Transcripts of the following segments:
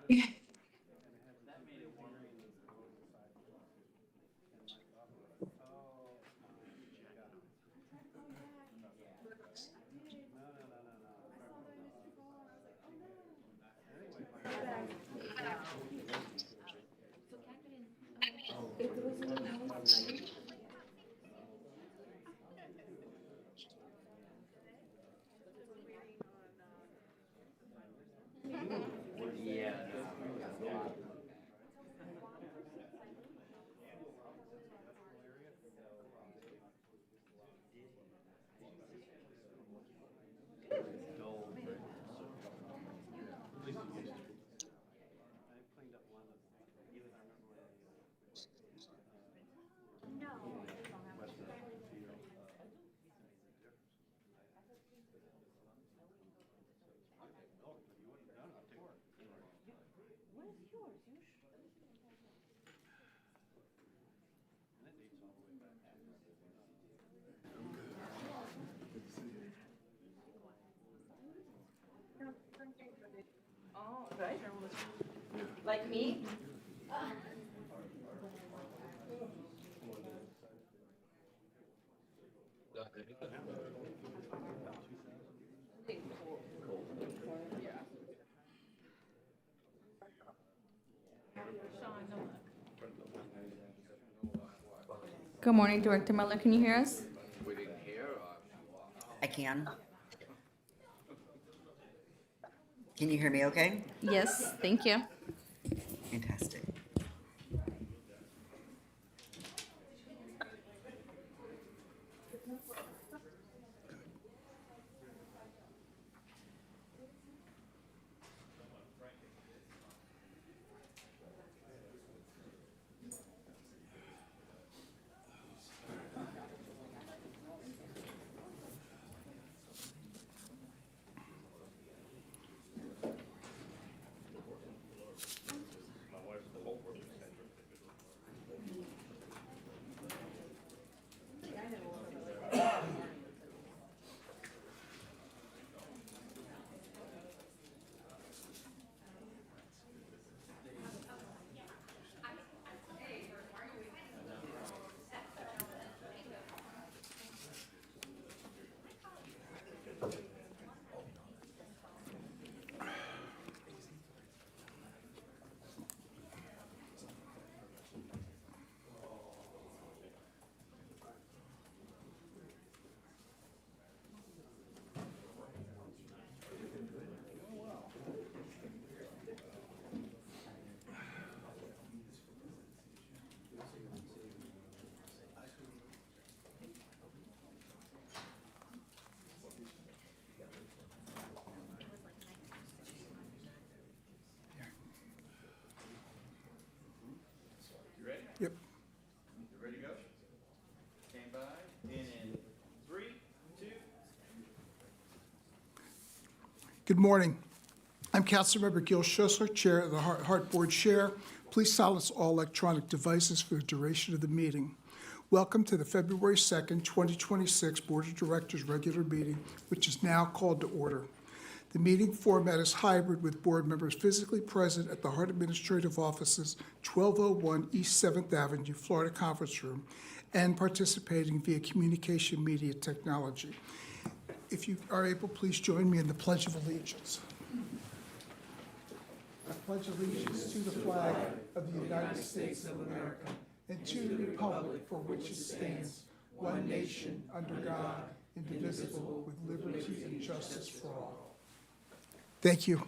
Oh, right. Like me? Good morning, Director Miller. Can you hear us? I can. Can you hear me okay? Yes, thank you. Fantastic. Yep. You ready to go? Stand by. In 3, 2. Good morning. I'm Councilmember Gil Schussler, Chair of the HART Board Chair. Please silence all electronic devices for the duration of the meeting. Welcome to the February 2nd, 2026 Board of Directors regular meeting, which is now called to order. The meeting format is hybrid with board members physically present at the HART Administrative Offices, 1201 East 7th Avenue, Florida Conference Room, and participating via communication media technology. If you are able, please join me in the Pledge of Allegiance. I pledge allegiance to the flag of the United States of America and to the republic for which it stands, one nation, under God, indivisible, with liberty and justice for all. Thank you.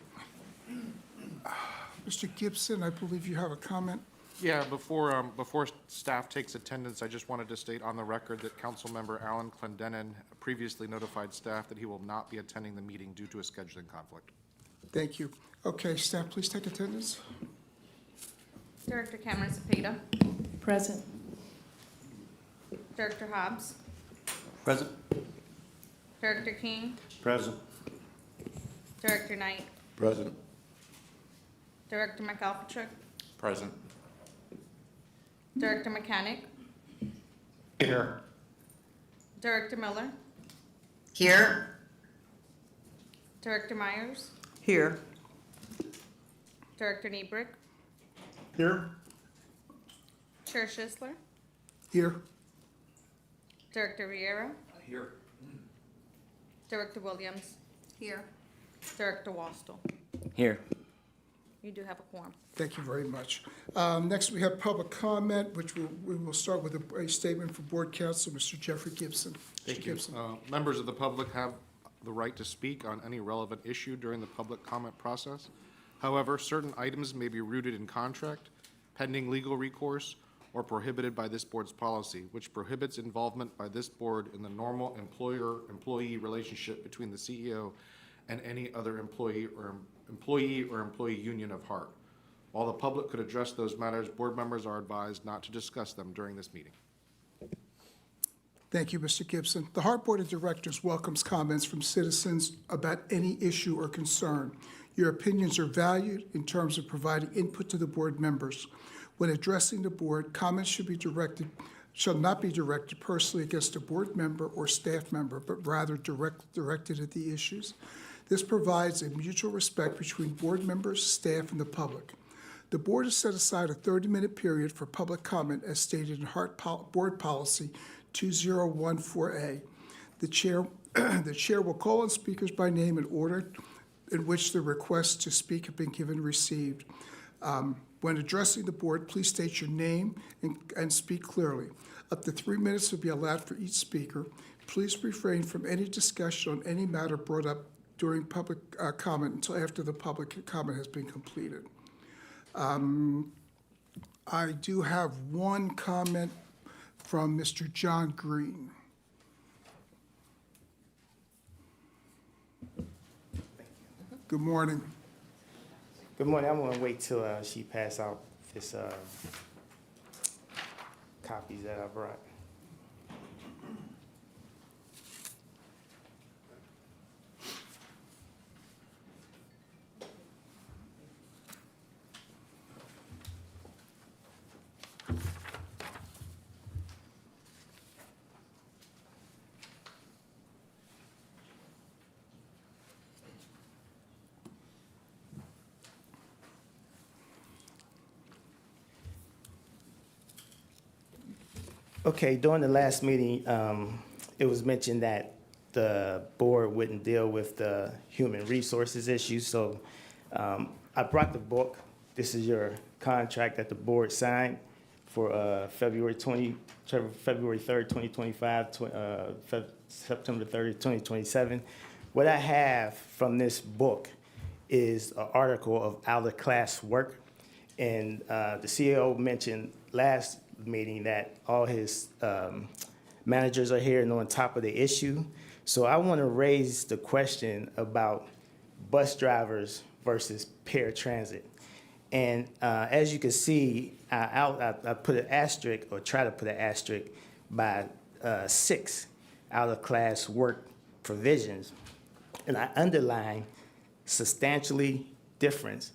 Mr. Gibson, I believe you have a comment. Yeah, before staff takes attendance, I just wanted to state on the record that Councilmember Alan Clendenin previously notified staff that he will not be attending the meeting due to a scheduling conflict. Thank you. Okay, staff, please take attendance. Director Cameron Cepeda. Present. Director Hobbs. Present. Director King. Present. Director Knight. Present. Director McAlpatrick. Present. Director Mechanic. Here. Director Miller. Here? Director Myers. Here. Director Niebrick, Here. Chair Schisler, Here. Director Viera, Here. Director Williams, Here. Director Wastel. Here. You do have a quorum. Thank you very much. Next, we have public comment, which we will start with a statement from Board Counsel, Mr. Jeffrey Gibson. Thank Mr. you. Gibson. Members of the public have the right to speak on any relevant issue during the public comment process. However, certain items may be rooted in contract, pending legal recourse, or prohibited by this board's policy, which prohibits involvement by this board in the normal employer-employee relationship between the CEO and any other employee or employee union of HART. While the public could address those matters, board members are advised not to discuss them during this meeting. Thank you, Mr. Gibson. The HART Board of Directors welcomes comments from citizens about any issue or concern. Your opinions are valued in terms of providing input to the board members. When addressing the board, comments shall not be directed personally against a board member or staff member, but rather directed at the issues. This provides a mutual respect between board members, staff, and the public. The board has set aside a 30-minute period for public comment as stated in Board Policy 2014A. The chair will call on speakers by name in order in which the requests to speak have been given and received. When addressing the board, please state your name and speak clearly. Up to 3 minutes will be allowed for each speaker. Please refrain from any discussion on any matter brought up during public comment until after the public comment has been completed. I do have one comment from Mr. John Green. Good morning. Good morning. I'm gonna wait till she pass out this copies that I brought. Okay, during the last meeting, it was mentioned that the board wouldn't deal with the human resources issues, so I brought the book. This is your contract that the board signed for February 3rd, 2025, September 30th, 2027. What I have from this book is an article of out-of-class work, and the CEO mentioned last meeting that all his managers are here and on top of the issue. So I want to raise the question about bus drivers versus paratransit. And as you can see, I put an asterisk, or try to put an asterisk, by 6 out-of-class work provisions. And I underline substantially different.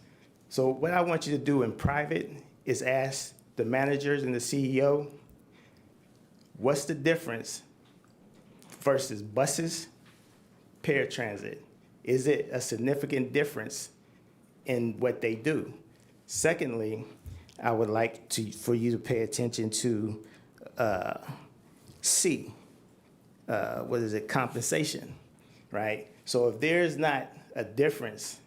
So what I want you to do in private is ask the managers and the CEO, what's the difference versus buses, paratransit? Is it a significant difference in what they do? Secondly, I would like for you to pay attention to C, compensation, right? So if there's not a difference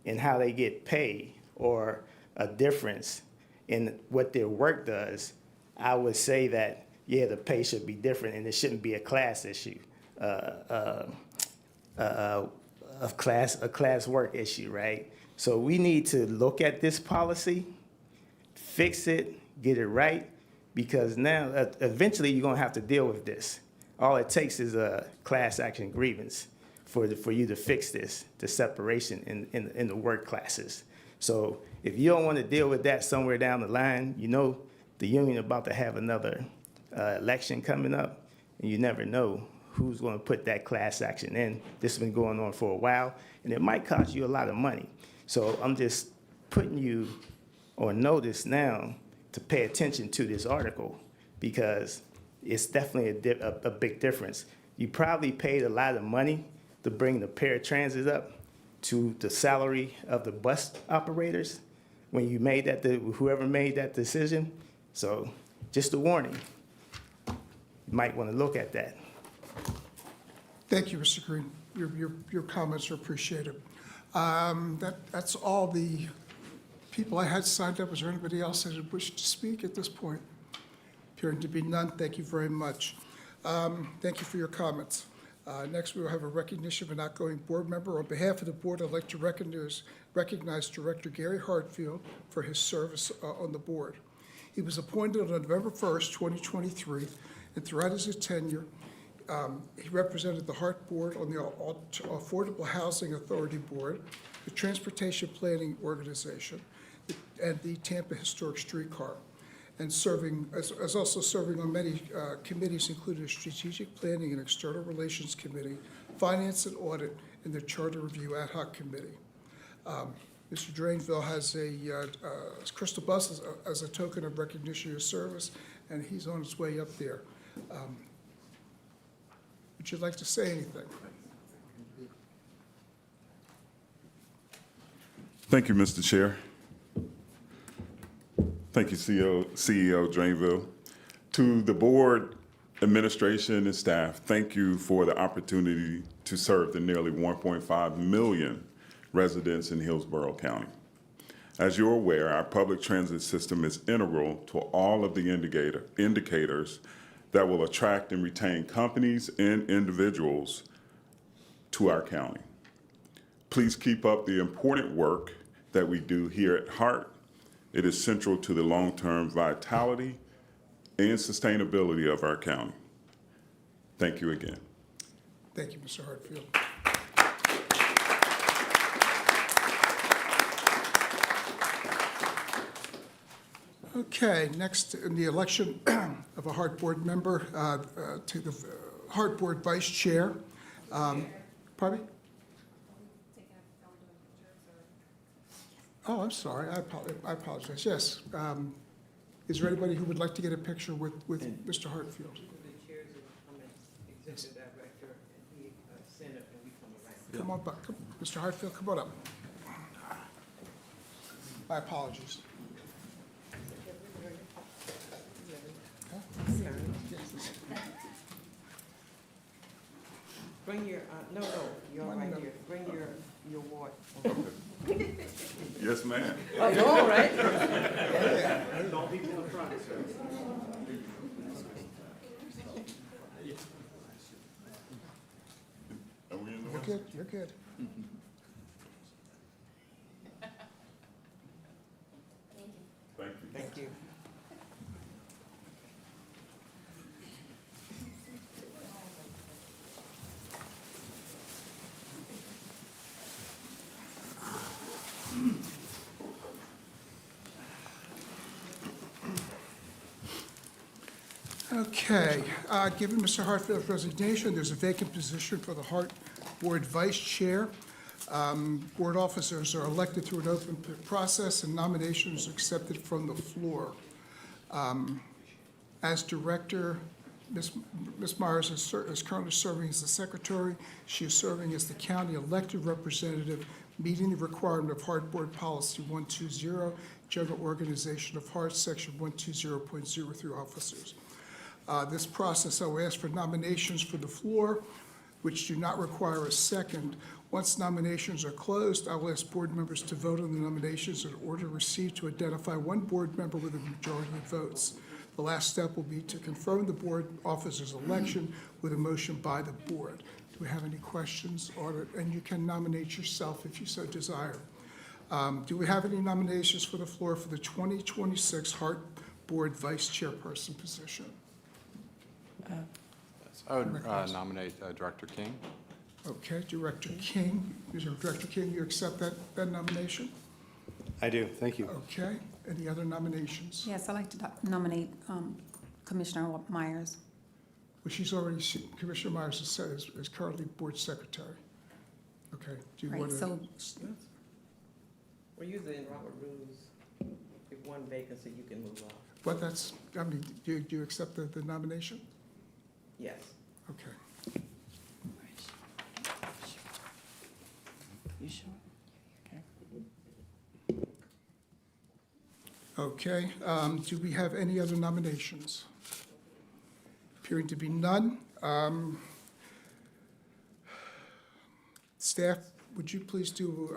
in how they get paid or a difference in what their work does, I would say that, yeah, the pay should be different and it shouldn't be a class issue, a class work issue, right? So we need to look at this policy, fix it, get it right, because now eventually you're gonna have to deal with this. All it takes is a class action grievance for you to fix this, the separation in the work classes. So if you don't want to deal with that somewhere down the line, you know the union about to have another election coming up, and you never know who's going to put that class action in. This has been going on for a while, and it might cost you a lot of money. So I'm just putting you on notice now to pay attention to this article, because it's definitely a big difference. You probably paid a lot of money to bring the paratransit up to the salary of the bus operators, when you made that, whoever made that decision. So just a warning. You might want to look at that. Thank you, Mr. Green. Your comments are appreciated. That's all the people I had signed up. Is there anybody else that would wish to speak at this point? Appearing to be none, thank you very much. Thank you for your comments. Next, we will have a recognition of an outgoing board member. On behalf of the board, I'd like to recognize Director Gary Hartfield for his service on the board. He was appointed on November 1st, 2023, and throughout his tenure, he represented the HART Board on the Affordable Housing Authority Board, the Transportation Planning Organization, and the Tampa Historic Streetcar, and as also serving on many committees, including the Strategic Planning and External Relations Committee, Finance and Audit, and the Charter Review Ad Hoc Committee. Mr. Drainville has a crystal bus as a token of recognition of his service, and he's on his way up there. Would you like to say anything? Thank you, Mr. Chair. Thank you, CEO Drainville. To the board, administration, and staff, thank you for the opportunity to serve the nearly 1.5 million residents in Hillsborough County. As you're aware, our public transit system is integral to all of the indicators that will attract and retain companies and individuals to our county. Please keep up the important work that we do here at HART. It is central to the long-term vitality and sustainability of our county. Thank you again. Thank you, Mr. Hartfield. Okay, next in the election of a HART Board member to the HART Board Vice Chair. Pardon me? Oh, I'm sorry. I apologize. Yes. Is there anybody who would like to get a picture with Mr. Hartfield? The chairs of executive director, and he senator, and we come around. Come on back. Mr. Hartfield, come on up. My apologies. Bring your, no, you're right here. Bring your ward. Yes, ma'am. Oh, all right. Are we in the You're good. You're good. Thank you. Thank you. Okay, given Mr. Hartfield's resignation, there's a vacant position for the HART Board Vice Chair. Board officers are elected through an open process, and nominations are accepted from the floor. As Director, Ms. Myers is currently serving as the Secretary. She is serving as the county elected representative, meeting the requirement of HART Board Policy 120, General Organization of HART, Section 120.0 through officers. This process, I will ask for nominations for the floor, which do not require a second. Once nominations are closed, I will ask board members to vote on the nominations in order received to identify one board member with a majority of votes. The last step will be to confirm the board officer's election with a motion by the board. Do we have any questions on it? And you can nominate yourself if you so desire. Do we have any nominations for the floor for the 2026 HART Board Vice Chairperson position? I would nominate Director King. Okay, Director King. Director King, you accept that nomination? I do. Thank you. Okay. Any other nominations? Yes, I'd like to nominate Commissioner Myers. Well, she's already, Commissioner Myers is currently Board Secretary. Okay. Do you Right, want to? so We're usually in Robert rules. If one vacancy, you can move off. But that's, I mean, do you accept the nomination? Yes. Okay. You sure? Okay. Okay, do we have any other nominations? Appearing to be none. Staff, would you please do,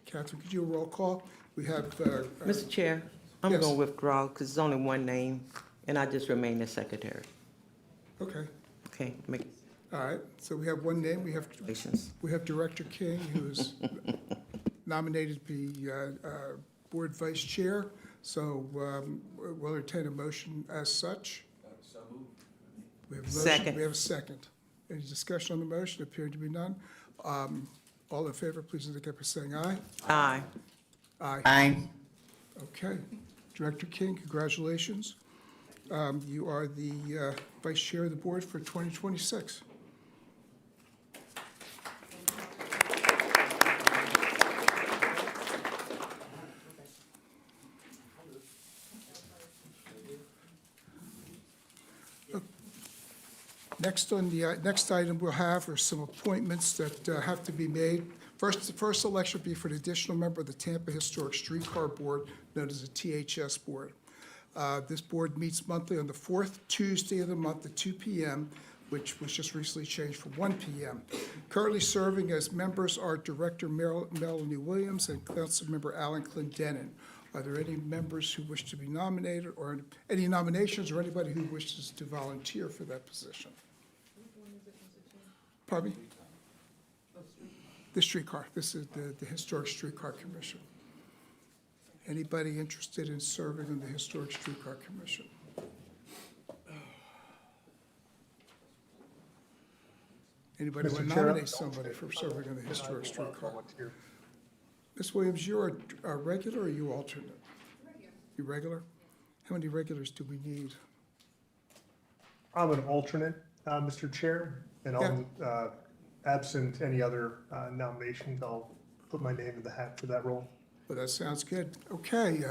Catherine, could you do a roll call? We have, Mr. Chair, I'm Yes. going to withdraw because it's only one name, and I just remain the secretary. okay, Okay, make all right, so we have one name, congratulations. we have Director King, who's nominated to be Board Vice Chair, so we'll entertain a motion as such. We have a motion, Second. we have a second. Any discussion on the motion? Appearing to be none. All in favor, please indicate by saying aye. Aye. Aye. Aye. Okay. Director King, congratulations. You are the Vice Chair of the Board for 2026. Next on the, next item we'll have are some appointments that have to be made. First, the first election will be for an additional member of the Tampa Historic Streetcar Board, known as the THS Board. This board meets monthly on the fourth Tuesday of the month at 2 p.m., which was just recently changed for 1 p.m. Currently serving as members are Director Melanie Williams and Councilmember Alan Clendenin. Are there any members who wish to be nominated, or any nominations, or anybody who wishes to volunteer for that position? Pardon me? The streetcar. This is the Historic Streetcar Commission. Anybody interested in serving on the Historic Streetcar Commission? Anybody want to Mr. Chair. nominate somebody for serving on the Historic Streetcar? Ms. Williams, you're a regular or you alternate? You regular? How many regulars do we need? I'm an alternate, Mr. Chair, and I'll, absent any other nominations, I'll put my name in the hat for that role. Well, that sounds good. Okay.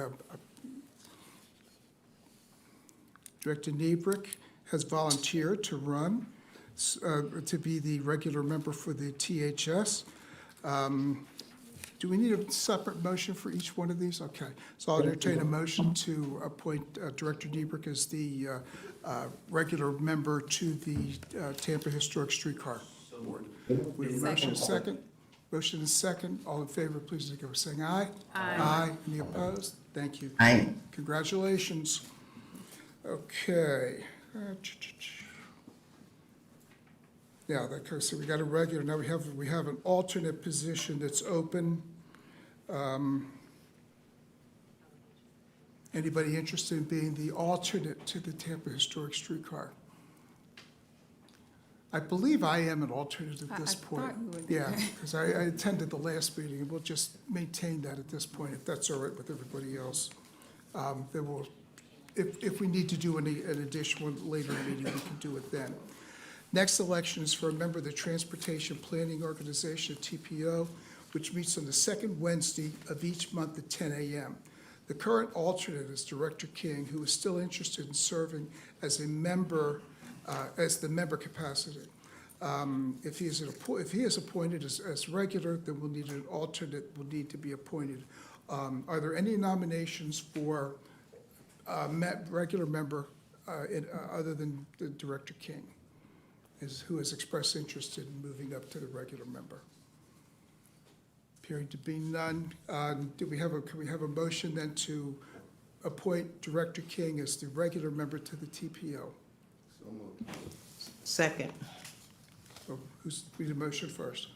Director Niebrick has volunteered to run, to be the regular member for the THS. Do we need a separate motion for each one of these? Okay. So I'll entertain a motion to appoint Director Niebrick as the regular member to the Tampa Historic Streetcar Board. We have a motion and a second. Motion and second. All in favor, please indicate by saying aye. Aye. Any opposed? Thank you. Aye. Congratulations. Okay. Yeah, so we got a regular, now we have an alternate position that's open. Anybody interested in being the alternate to the Tampa Historic Streetcar? I believe I am an alternate at this point. I thought you were. Yeah, because I attended the last meeting, and we'll just maintain that at this point, if that's all right with everybody else. Then we'll, if we need to do an additional one later in the meeting, we can do it then. Next election is for a member of the Transportation Planning Organization, TPO, which meets on the second Wednesday of each month at 10 a.m. The current alternate is Director King, who is still interested in serving as a member, as the member capacity. If he is appointed as regular, then we'll need an alternate, will need to be appointed. Are there any nominations for regular member other than the Director King, who has expressed interest in moving up to the regular member? Appearing to be none. Can we have a motion then to appoint Director King as the regular member to the TPO? Second. We need a motion first.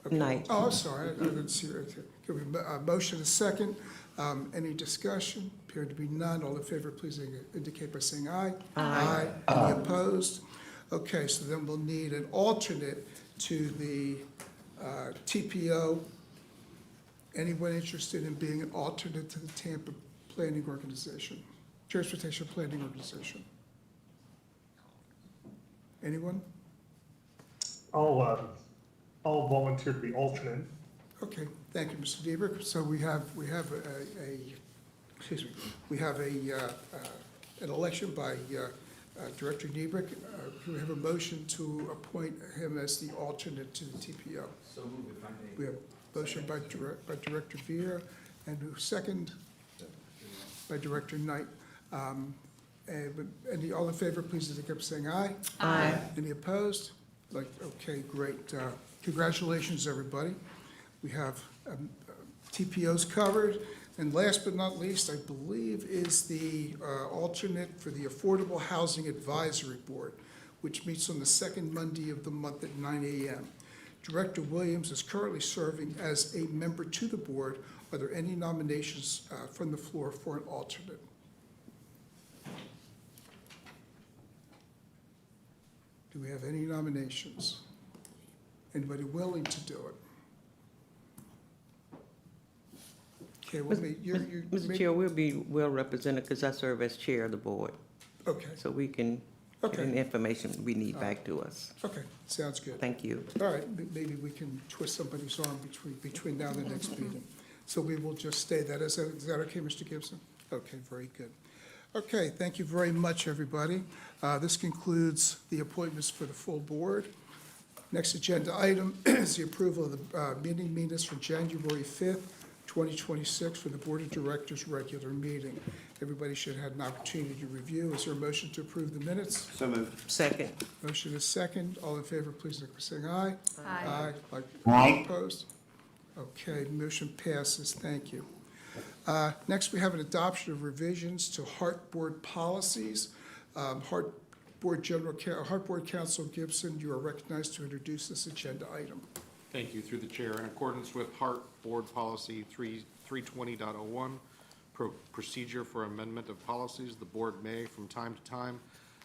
Okay. Knight. Oh, I'm sorry, I didn't see it. Can we, motion is second. Any discussion? Appearing to be none. All in favor, please indicate by saying aye. Aye. Any opposed? Okay, so then we'll need an alternate to the TPO. Anyone interested in being an alternate to the Tampa Planning Organization, Transportation Planning Organization? Anyone? I'll volunteer to be alternate. Okay, thank you, Mr. Deaver. So we have an election by Director Niebrick. We have a motion to appoint him as the alternate to the TPO. So move if I may. We have a motion by Director Vieira And who second? By Director Knight. All in favor, please indicate by saying aye. Aye. Any opposed? Okay, great. Congratulations, everybody. We have TPOs covered. And last but not least, I believe, is the alternate for the Affordable Housing Advisory Board, which meets on the second Monday of the month at 9 a.m. Director Williams is currently serving as a member to the board. Are there any nominations from the floor for an alternate? Do we have any nominations? Anybody willing to do it? Okay, well, Mr. Chair, we'll be well represented because I serve as chair of the board, Okay, so we can get Okay. any information we need back to us. okay, sounds good. Thank you. All right, maybe we can twist somebody's arm between now and the next meeting. So we will just stay that. Is that okay, Mr. Gibson? Okay, very good. Okay, thank you very much, everybody. This concludes the appointments for the full board. Next agenda item is the approval of the meeting minutes for January 5th, 2026 for the Board of Directors regular meeting. Everybody should have an opportunity to review. Is there a motion to approve the minutes? So moved. Second. Motion is second. All in favor, please indicate by saying aye. Aye. Aye. Opposed? Okay, motion passes. Thank you. Next, we have an adoption of revisions to HART Board policies. HART Board Counsel Gibson, you are recognized to introduce this agenda item. Thank you. Through the chair, in accordance with HART Board Policy 320.01, procedure for amendment of policies, the board may, from time to time,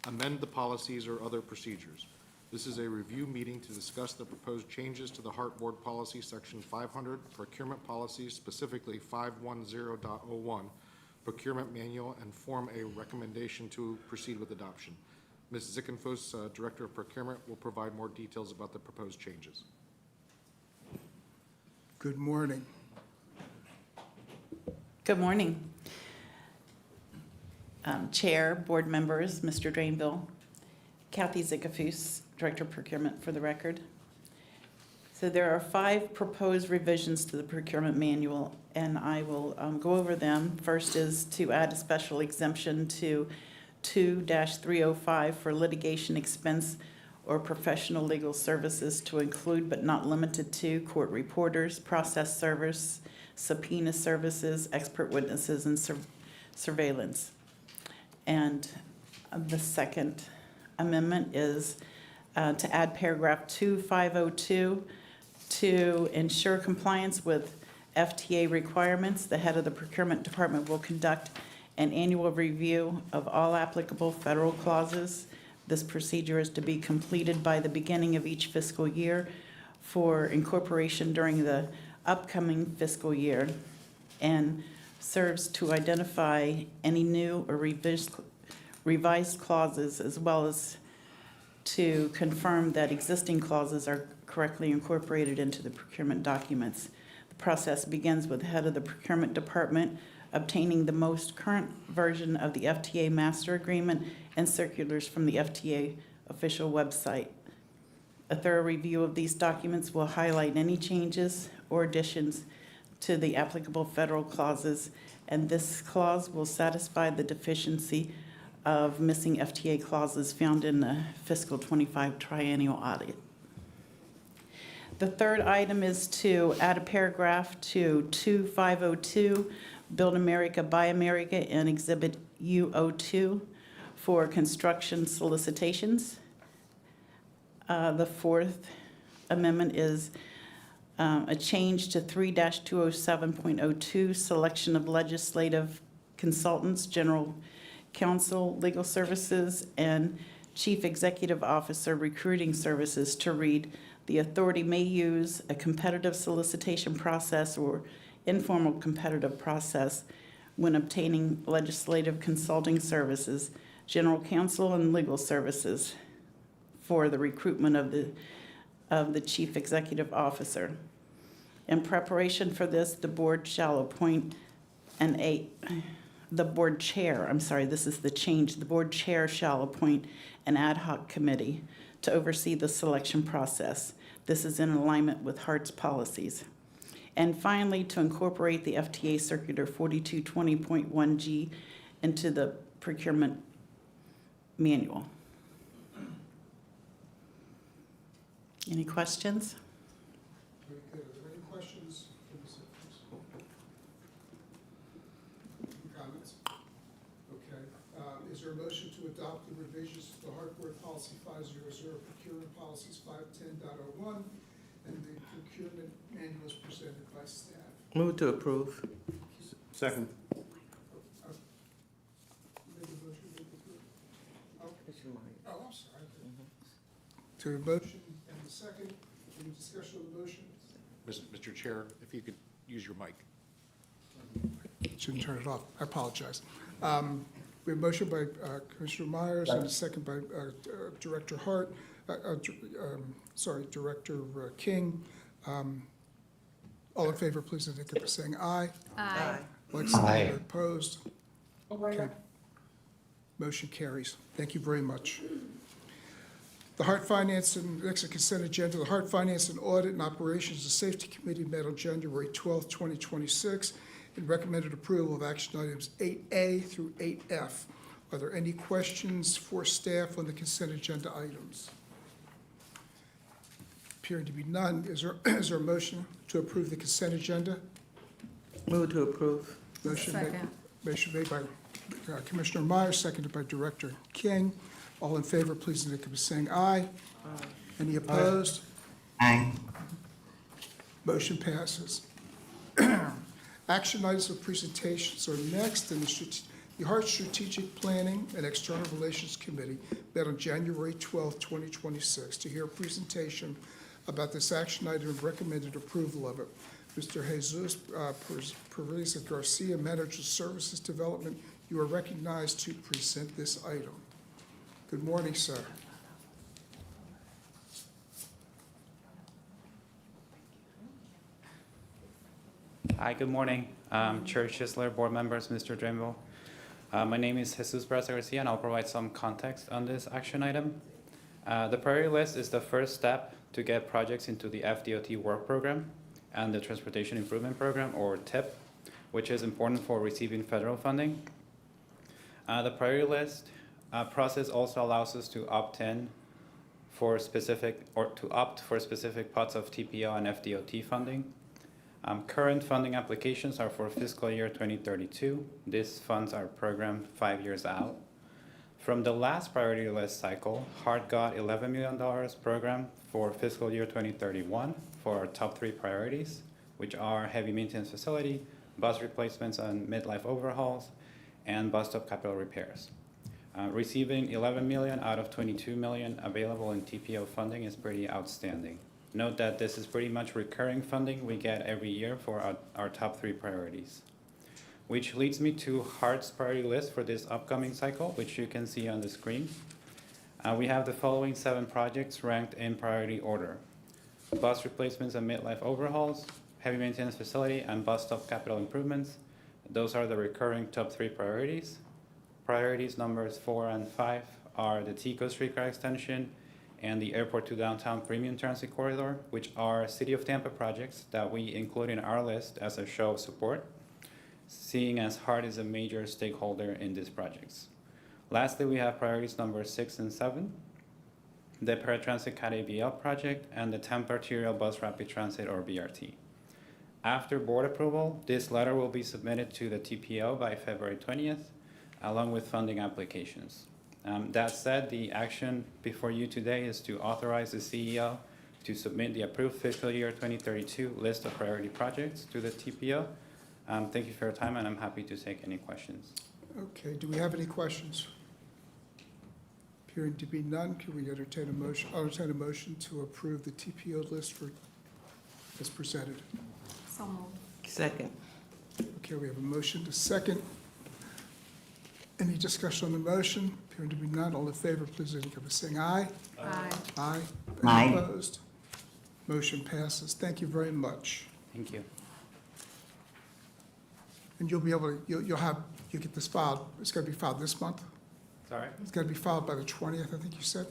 amend the policies or other procedures. This is a review meeting to discuss the proposed changes to the HART Board Policy Section 500 procurement policies, specifically 510.01 procurement manual, and form a recommendation to proceed with adoption. Ms. Zickenfuss, Director of Procurement, will provide more details about the proposed changes. Good morning. Good morning. Chair, board members, Mr. Drainville, Kathy Zickenfuss, Director of Procurement for the record. So there are 5 proposed revisions to the procurement manual, and I will go over them. First is to add a special exemption to 2-305 for litigation expense or professional legal services to include but not limited to court reporters, process servers, subpoena services, expert witnesses, and surveillance. And the second amendment is to add paragraph 2502 to ensure compliance with FTA requirements. The head of the procurement department will conduct an annual review of all applicable federal clauses. This procedure is to be completed by the beginning of each fiscal year for incorporation during the upcoming fiscal year, and serves to identify any new or revised clauses, as well as to confirm that existing clauses are correctly incorporated into the procurement documents. The process begins with the head of the procurement department obtaining the most current version of the FTA master agreement and circulars from the FTA official website. A thorough review of these documents will highlight any changes or additions to the applicable federal clauses, and this clause will satisfy the deficiency of missing FTA clauses found in the fiscal 25 triennial audit. The third item is to add a paragraph to 2502, Build America, Buy America, and Exhibit U02 for construction solicitations. The fourth amendment is a change to 3-207.02, selection of legislative consultants, general counsel, legal services, and chief executive officer recruiting services to read, the authority may use a competitive solicitation process or informal competitive process when obtaining legislative consulting services, general counsel, and legal services for the recruitment of the chief executive officer. In preparation for this, the board shall appoint the board chair, this is the change, the board chair shall appoint an ad hoc committee to oversee the selection process. This is in alignment with HART's policies. And finally, to incorporate the FTA Circular 4220.1G into the procurement manual. Any questions? Very good. Are there any questions from the citizens? Comments? Okay. Is there a motion to adopt the revisions to the HART Board Policy 500, procurement policies 510.01, and the procurement manuals presented by staff? Move to approve. Second. You made the motion, you made the approve? Commissioner Myers. Oh, I'm sorry. To the motion and the second, any discussion on the motion? Mr. Chair, if you could use your mic. Shouldn't turn it off. I apologize. We have a motion by Commissioner Myers and a second by Director Hart, Director King. All in favor, please indicate by saying aye. Aye. Like sign, opposed? Okay. Motion carries. Thank you very much. The HART Finance and, next consent agenda, the HART Finance and Audit and Operations and Safety Committee met on January 12th, 2026, and recommended approval of action items 8A through 8F. Are there any questions for staff on the consent agenda items? Appearing to be none, is there a motion to approve the consent agenda? Move to approve. Motion Second. made by Commissioner Myers, seconded by Director King. All in favor, please indicate by saying aye. Any opposed? Aye. Motion passes. Action items of presentations are next, and the HART Strategic Planning and External Relations Committee met on January 12, 2026, to hear a presentation about this action item and recommended approval of it. Mr. Jesus Perez Garcia, Manager of Services Development, you are recognized to present this item. Good morning, sir. Hi, good morning. Chair Schisler, board members, Mr. Drimble. My name is Jesus Perez Garcia, and I'll provide some context on this action item. The priority list is the first step to get projects into the FDOT work program and the Transportation Improvement Program, or TIP, which is important for receiving federal funding. The priority list process also allows us to opt for specific pots of TPO and FDOT funding. Current funding applications are for fiscal year 2032. These funds are programmed 5 years out. From the last priority list cycle, HART got $11 million programmed for fiscal year 2031 for our top 3 priorities, which are heavy maintenance facility, bus replacements and midlife overhauls, and bus stop capital repairs. Receiving $11 million out of $22 million available in TPO funding is pretty outstanding. Note that this is pretty much recurring funding we get every year for our top 3 priorities. Which leads me to HART's priority list for this upcoming cycle, which you can see on the screen. We have the following 7 projects ranked in priority order: bus replacements and midlife overhauls, heavy maintenance facility, and bus stop capital improvements. Those are the recurring top 3 priorities. Priorities numbers 4 and 5 are the Tico Streetcar extension and the Airport to Downtown Premium Transit Corridor, which are City of Tampa projects that we include in our list as a show of support, seeing as HART is a major stakeholder in these projects. Lastly, we have priorities numbers 6 and 7, the Paratransit CAT ABL project and the Tampa Arterial Bus Rapid Transit, or BRT. After board approval, this letter will be submitted to the TPO by February 20th, along with funding applications. That said, the action before you today is to authorize the CEO to submit the approved fiscal year 2032 list of priority projects to the TPO. Thank you for your time, and I'm happy to take any questions. Okay, do we have any questions? Appearing to be none, can we entertain a motion? I'll entertain a motion to approve the TPO list as presented. So moved. Second. Okay, we have a motion to second. Any discussion on the motion? Appearing to be none, all in favor, please indicate by saying aye. Aye. Aye. Aye. Any opposed? Motion passes. Thank you very much. Thank you. And you'll be able to, you'll get this filed, it's gonna be filed this month? Sorry? It's gonna be filed by the 20th, I think you said?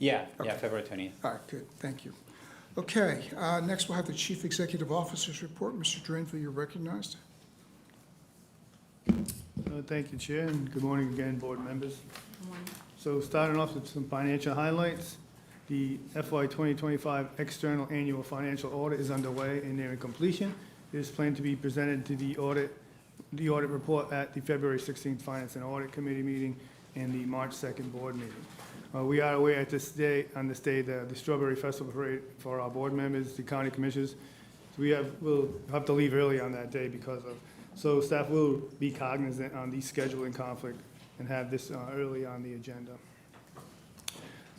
Yeah, Okay. February 20th. All right, good, thank you. Okay, next we'll have the Chief Executive Officer's report. Mr. Drainville, you're recognized. Thank you, Chair, and good morning again, board members. So starting off with some financial highlights, the FY 2025 external annual financial audit is underway and nearing completion. It is planned to be presented to the audit report at the February 16th Finance and Audit Committee meeting and the March 2nd board meeting. We are aware at this day, on this day, the Strawberry Festival Parade for our board members, the county commissioners, we'll have to leave early on that day because of, so staff will be cognizant on the scheduling conflict and have this early on the agenda.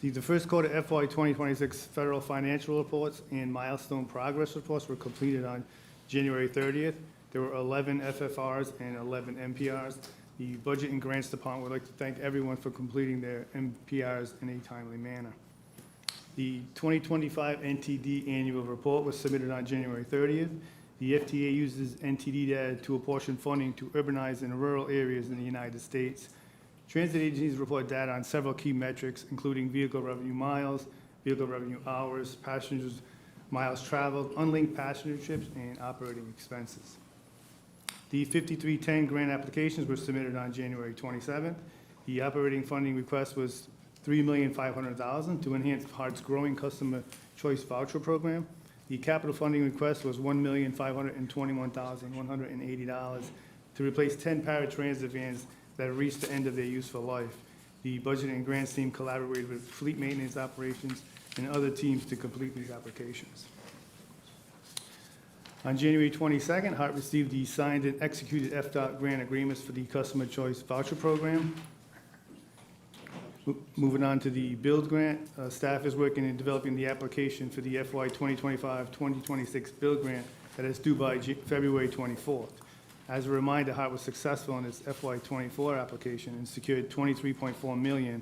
The first quarter FY 2026 federal financial reports and milestone progress reports were completed on January 30th. There were 11 FFRs and 11 MPRs. The Budget and Grants Department would like to thank everyone for completing their MPRs in a timely manner. The 2025 NTD annual report was submitted on January 30th. The FTA uses NTD data to apportion funding to urbanized and rural areas in the United States. Transit agencies report data on several key metrics, including vehicle revenue miles, vehicle revenue hours, passengers miles traveled, unlinked passenger trips, and operating expenses. The 5310 grant applications were submitted on January 27th. The operating funding request was $3,500,000 to enhance HART's growing customer choice voucher program. The capital funding request was $1,521,180 to replace 10 paratransit vans that have reached the end of their useful life. The budget and grants team collaborated with fleet maintenance operations and other teams to complete these applications. On January 22nd, HART received the signed and executed FDOT grant agreements for the Customer Choice Voucher Program. Moving on to the Build Grant, staff is working in developing the application for the FY 2025-2026 Build Grant that is due by February 24th. As a reminder, HART was successful in its FY 24 application and secured $23.4 million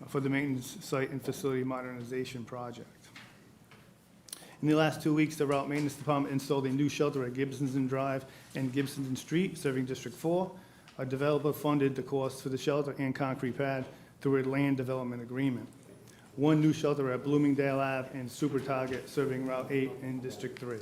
for the maintenance site and facility modernization project. In the last 2 weeks, the Route Maintenance Department installed a new shelter at Gibsonton Drive and Gibsonton Street, serving District 4. A developer funded the cost for the shelter and concrete pad through a land development agreement. One new shelter at Bloomingdale Ave and Super Target, serving Route 8 in District 3.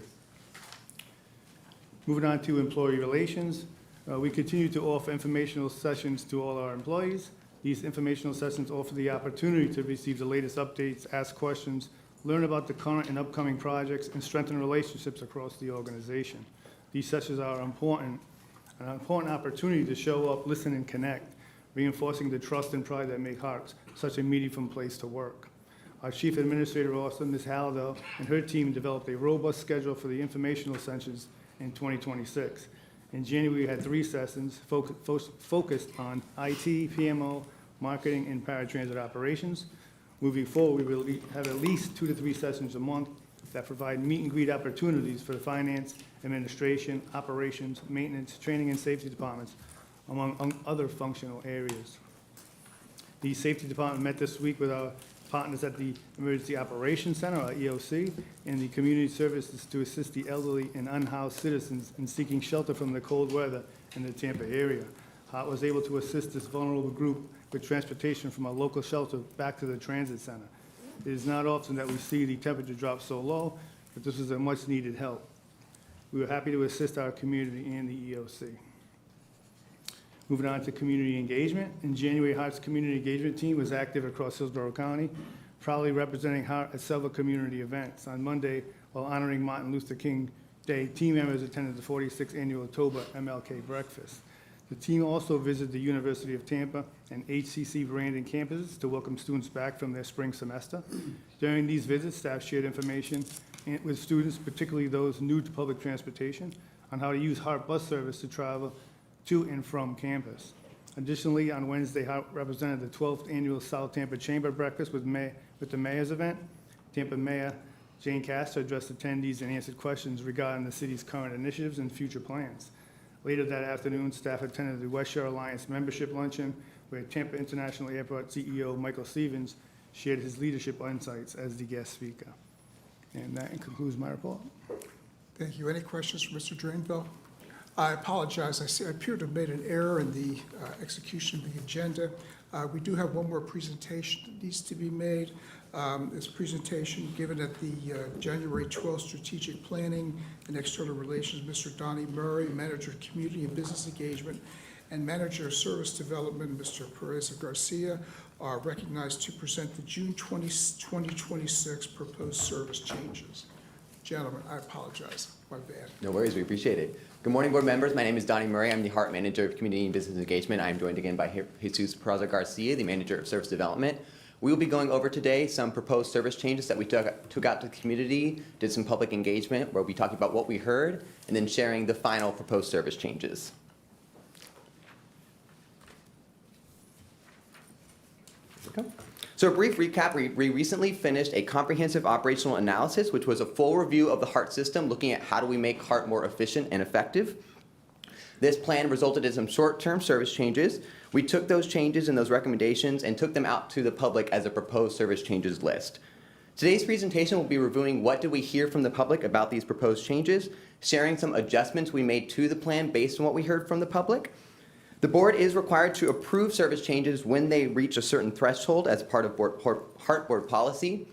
Moving on to employee relations, we continue to offer informational sessions to all our employees. These informational sessions offer the opportunity to receive the latest updates, ask questions, learn about the current and upcoming projects, and strengthen relationships across the organization. These sessions are an important opportunity to show up, listen, and connect, reinforcing the trust and pride that make HART such a meaningful place to work. Our Chief Administrator Officer, Ms. Halliday, and her team developed a robust schedule for the informational sessions in 2026. In January, we had 3 sessions focused on IT, PMO, marketing, and paratransit operations. Moving forward, we will have at least 2 to 3 sessions a month that provide meet and greet opportunities for the finance, administration, operations, maintenance, training, and safety departments, among other functional areas. The safety department met this week with our partners at the Emergency Operations Center, or EOC, and the community services to assist the elderly and unhoused citizens in seeking shelter from the cold weather in the Tampa area. HART was able to assist this vulnerable group with transportation from a local shelter back to the transit center. It is not often that we see the temperature drop so low, but this was a much-needed help. We were happy to assist our community and the EOC. Moving on to community engagement. In January, HART's community engagement team was active across Hillsborough County, proudly representing HART at several community events. On Monday, while honoring Martin Luther King Day, team members attended the 46th annual Toba MLK breakfast. The team also visited the University of Tampa and HCC Brandon campuses to welcome students back from their spring semester. During these visits, staff shared information with students, particularly those new to public transportation, on how to use HART bus service to travel to and from campus. Additionally, on Wednesday, HART represented the 12th annual South Tampa Chamber Breakfast with the Mayor's event. Tampa Mayor Jane Castor addressed attendees and answered questions regarding the city's current initiatives and future plans. Later that afternoon, staff attended the West Shore Alliance membership luncheon, where Tampa International Airport CEO Michael Stevens shared his leadership insights as the guest speaker. And that concludes my report. Thank you. Any questions for Mr. Drainville? I apologize. I appear to have made an error in the execution of the agenda. We do have one more presentation that needs to be made. This presentation given at the January 12th Strategic Planning and External Relations, Mr. Donnie Murray, Manager of Community and Business Engagement, and Manager of Service Development, Mr. Perez Garcia, are recognized to present the June 2026 proposed service changes. Gentlemen, I apologize. My bad. No worries, we appreciate it. Good morning, board members. My name is Donnie Murray. I'm the HART Manager of Community and Business Engagement. I am joined again by Jesus Perez Garcia, the Manager of Service Development. We will be going over today some proposed service changes that we took out to the community, did some public engagement where we'll be talking about what we heard, and then sharing the final proposed service changes. Okay. So a brief recap, we recently finished a comprehensive operational analysis, which was a full review of the HART system, looking at how do we make HART more efficient and effective. This plan resulted in some short-term service changes. We took those changes and those recommendations and took them out to the public as a proposed service changes list. Today's presentation will be reviewing what did we hear from the public about these proposed changes, sharing some adjustments we made to the plan based on what we heard from the public. The board is required to approve service changes when they reach a certain threshold as part of HART board policy.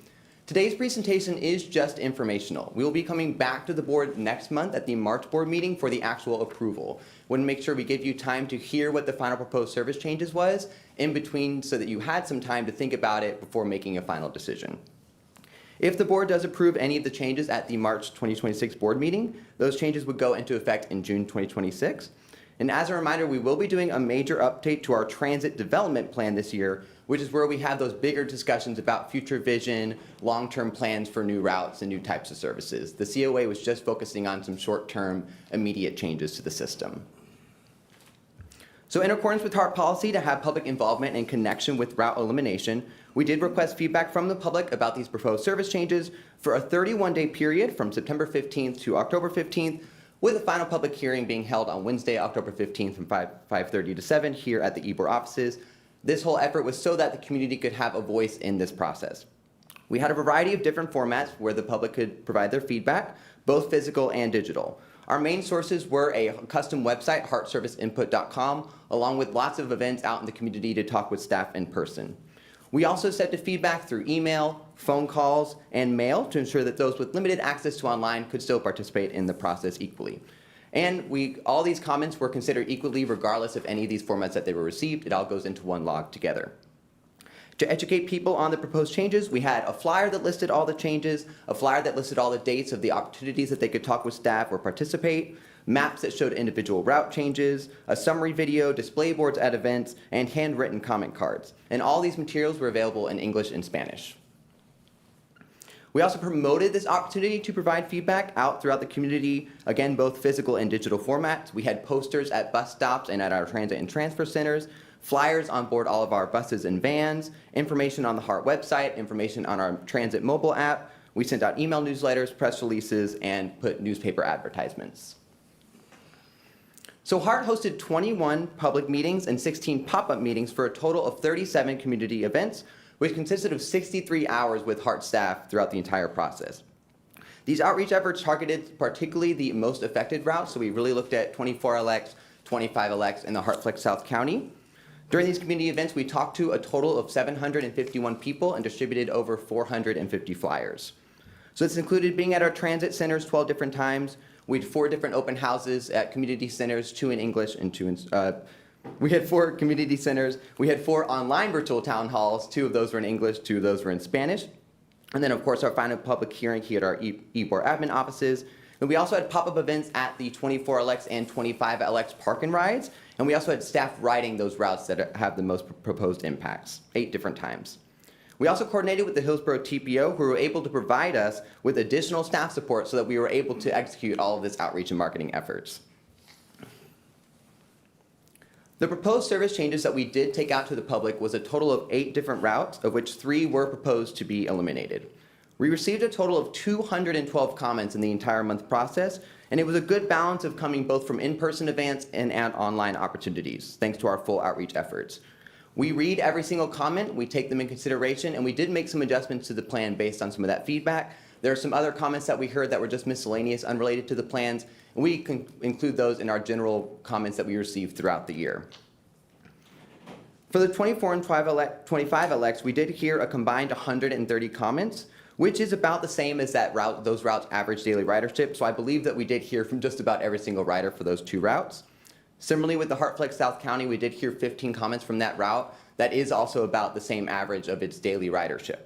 Today's presentation is just informational. We will be coming back to the board next month at the March board meeting for the actual approval. We want to make sure we give you time to hear what the final proposed service changes was in between so that you had some time to think about it before making a final decision. If the board does approve any of the changes at the March 2026 board meeting, those changes would go into effect in June 2026. And as a reminder, we will be doing a major update to our transit development plan this year, which is where we have those bigger discussions about future vision, long-term plans for new routes and new types of services. The COA was just focusing on some short-term, immediate changes to the system. So in accordance with HART policy to have public involvement in connection with route elimination, we did request feedback from the public about these proposed service changes for a 31-day period from September 15th to October 15th, with a final public hearing being held on Wednesday, October 15th from 5:30 to 7 here at the EBOR offices. This whole effort was so that the community could have a voice in this process. We had a variety of different formats where the public could provide their feedback, both physical and digital. Our main sources were a custom website, heartserviceinput.com, along with lots of events out in the community to talk with staff in person. We also sent the feedback through email, phone calls, and mail to ensure that those with limited access to online could still participate in the process equally. And all these comments were considered equally regardless of any of these formats that they were received. It all goes into one log together. To educate people on the proposed changes, we had a flyer that listed all the changes, a flyer that listed all the dates of the opportunities that they could talk with staff or participate, maps that showed individual route changes, a summary video, display boards at events, and handwritten comment cards. And all these materials were available in English and Spanish. We also promoted this opportunity to provide feedback out throughout the community, again, both physical and digital formats. We had posters at bus stops and at our transit and transfer centers, flyers on board all of our buses and vans, information on the HART website, information on our transit mobile app. We sent out email newsletters, press releases, and put newspaper advertisements. So HART hosted 21 public meetings and 16 pop-up meetings for a total of 37 community events, which consisted of 63 hours with HART staff throughout the entire process. These outreach efforts targeted particularly the most affected routes, so we really looked at 24LX, 25LX, and the HARTFlex South County. During these community events, we talked to a total of 751 people and distributed over 450 flyers. So this included being at our transit centers 12 different times. We had 4 different open houses at community centers, 2 in English and 2 in, we had 4 community centers. We had 4 online virtual town halls. 2 of those were in English, 2 of those were in Spanish. And then, of course, our final public hearing here at our EBOR admin offices. And we also had pop-up events at the 24LX and 25LX park and rides. And we also had staff riding those routes that have the most proposed impacts, 8 different times. We also coordinated with the Hillsborough TPO, who were able to provide us with additional staff support so that we were able to execute all of this outreach and marketing efforts. The proposed service changes that we did take out to the public was a total of 8 different routes, of which 3 were proposed to be eliminated. We received a total of 212 comments in the entire month process, and it was a good balance of coming both from in-person events and online opportunities, thanks to our full outreach efforts. We read every single comment, we take them in consideration, and we did make some adjustments to the plan based on some of that feedback. There are some other comments that we heard that were just miscellaneous, unrelated to the plans, and we can include those in our general comments that we received throughout the year. For the 24 and 25 LX, we did hear a combined 130 comments, which is about the same as those routes' average daily ridership. So I believe that we did hear from just about every single rider for those 2 routes. Similarly, with the HART South County, we did hear 15 comments from that route. That is also about the same average of its daily ridership.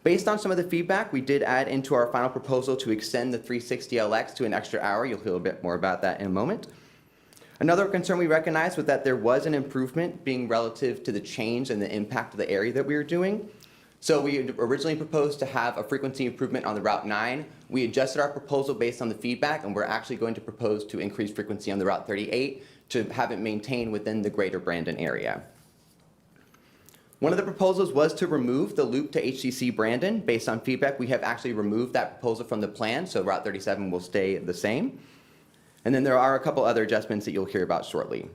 Based on some of the feedback, we did add into our final proposal to extend the 360 LX to an extra hour. You'll hear a bit more about that in a moment. Another concern we recognized was that there was an improvement being relative to the change and the impact of the area that we were doing. So we had originally proposed to have a frequency improvement on the Route 9. We adjusted our proposal based on the feedback, and we're actually going to propose to increase frequency on the Route 38 to have it maintained within the greater Brandon area. One of the proposals was to remove the loop to HCC Brandon. Based on feedback, we have actually removed that proposal from the plan, so Route 37 will stay the same. And then there are a couple other adjustments that you'll hear about shortly.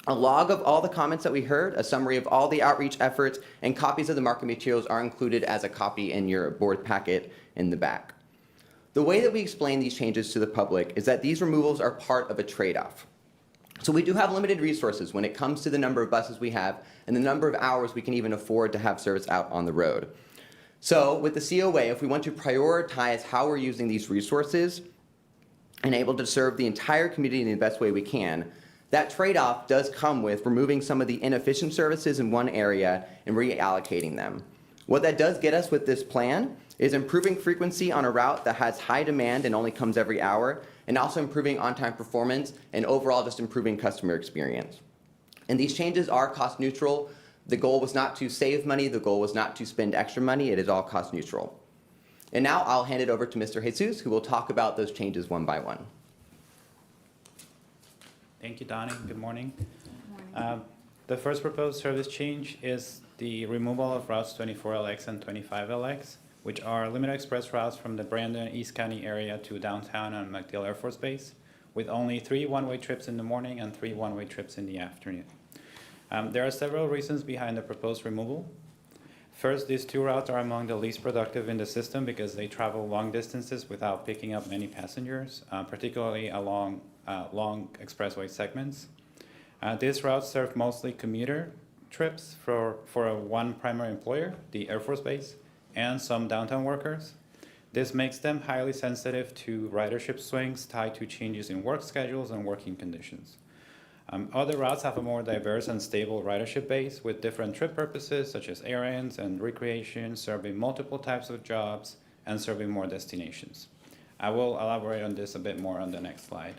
A log of all the comments that we heard, a summary of all the outreach efforts, and copies of the marketing materials are included as a copy in your board packet in the back. The way that we explain these changes to the public is that these removals are part of a trade-off. So we do have limited resources when it comes to the number of buses we have and the number of hours we can even afford to have service out on the road. So with the COA, if we want to prioritize how we're using these resources and able to serve the entire community in the best way we can, that trade-off does come with removing some of the inefficient services in one area and reallocating them. What that does get us with this plan is improving frequency on a route that has high demand and only comes every hour, and also improving on-time performance and overall just improving customer experience. And these changes are cost neutral. The goal was not to save money. The goal was not to spend extra money. It is all cost neutral. And now I'll hand it over to Mr. Jesus, who will talk about those changes one by one. Thank you, Donnie. Good morning. The first proposed service change is the removal of routes 24LX and 25LX, which are limited express routes from the Brandon East County area to downtown and MacDill Air Force Base, with only 3 one-way trips in the morning and 3 one-way trips in the afternoon. There are several reasons behind the proposed removal. First, these 2 routes are among the least productive in the system because they travel long distances without picking up many passengers, particularly along long expressway segments. These routes serve mostly commuter trips for one primary employer, the Air Force Base, and some downtown workers. This makes them highly sensitive to ridership swings tied to changes in work schedules and working conditions. Other routes have a more diverse and stable ridership base with different trip purposes such as errands and recreation, serving multiple types of jobs and serving more destinations. I will elaborate on this a bit more on the next slide.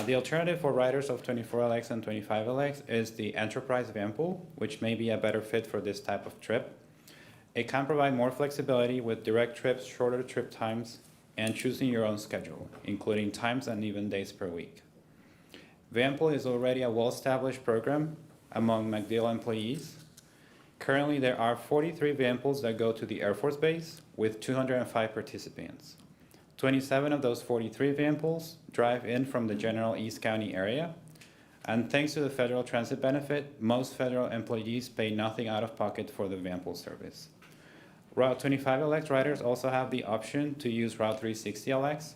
The alternative for riders of 24LX and 25LX is the Enterprise van pool, which may be a better fit for this type of trip. It can provide more flexibility with direct trips, shorter trip times, and choosing your own schedule, including times and even days per week. Vanpool is already a well-established program among MacDill employees. Currently, there are 43 vanpools that go to the Air Force Base with 205 participants. 27 of those 43 vanpools drive in from the general East County area. And thanks to the federal transit benefit, most federal employees pay nothing out of pocket for the vanpool service. Route 25LX riders also have the option to use Route 360LX,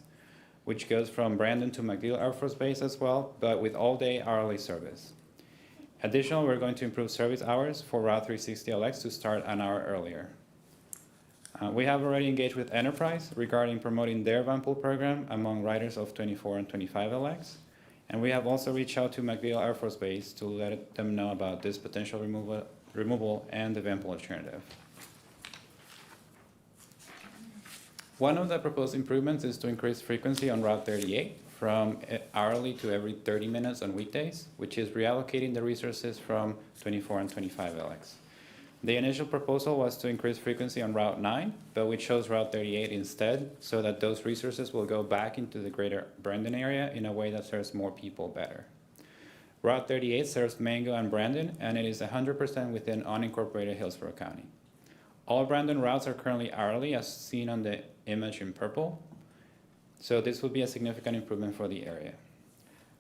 which goes from Brandon to MacDill Air Force Base as well, but with all-day hourly service. Additionally, we're going to improve service hours for Route 360LX to start an hour earlier. We have already engaged with Enterprise regarding promoting their vanpool program among riders of 24 and 25LX. And we have also reached out to MacDill Air Force Base to let them know about this potential removal and the vanpool alternative. One of the proposed improvements is to increase frequency on Route 38 from hourly to every 30 minutes on weekdays, which is reallocating the resources from 24 and 25LX. The initial proposal was to increase frequency on Route 9, but we chose Route 38 instead so that those resources will go back into the greater Brandon area in a way that serves more people better. Route 38 serves Mango and Brandon, and it is 100% within unincorporated Hillsborough County. All Brandon routes are currently hourly, as seen on the image in purple, so this will be a significant improvement for the area.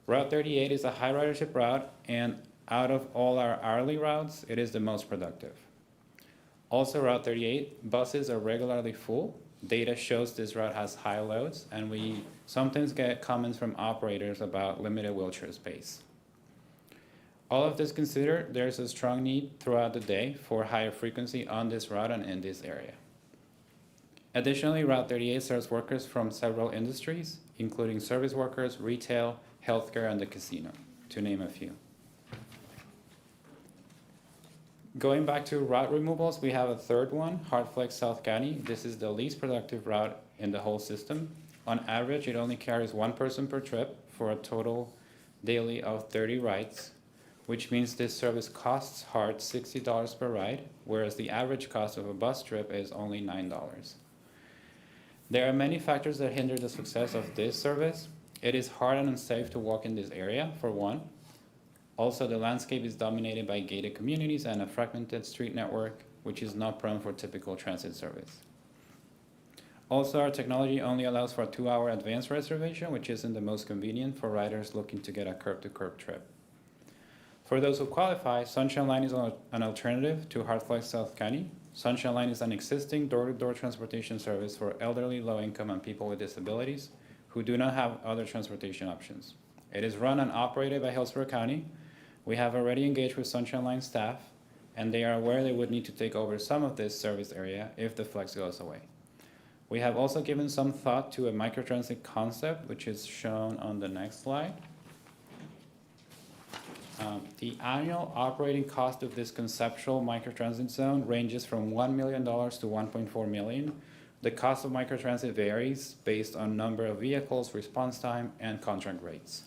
Route 38 is a high ridership route, and out of all our hourly routes, it is the most productive. Also, Route 38 buses are regularly full. Data shows this route has high loads, and we sometimes get comments from operators about limited wheelchair space. All of this considered, there's a strong need throughout the day for higher frequency on this route and in this area. Additionally, Route 38 serves workers from several industries, including service workers, retail, healthcare, and the casino, to name a few. Going back to route removals, we have a third one, HART South County. This is the least productive route in the whole system. On average, it only carries one person per trip for a total daily of 30 rides, which means this service costs HART $60 per ride, whereas the average cost of a bus trip is only $9. There are many factors that hinder the success of this service. It is hard and unsafe to walk in this area, for one. Also, the landscape is dominated by gated communities and a fragmented street network, which is not prone for typical transit service. Also, our technology only allows for a 2-hour advance reservation, which isn't the most convenient for riders looking to get a curb-to-curb trip. For those who qualify, Sunshine Line is an alternative to HART South County. Sunshine Line is an existing door-to-door transportation service for elderly, low-income, and people with disabilities who do not have other transportation options. It is run and operated by Hillsborough County. We have already engaged with Sunshine Line staff, and they are aware they would need to take over some of this service area if the flex goes away. We have also given some thought to a microtransit concept, which is shown on the next slide. The annual operating cost of this conceptual microtransit zone ranges from $1 million to $1.4 million. The cost of microtransit varies based on number of vehicles, response time, and contract rates.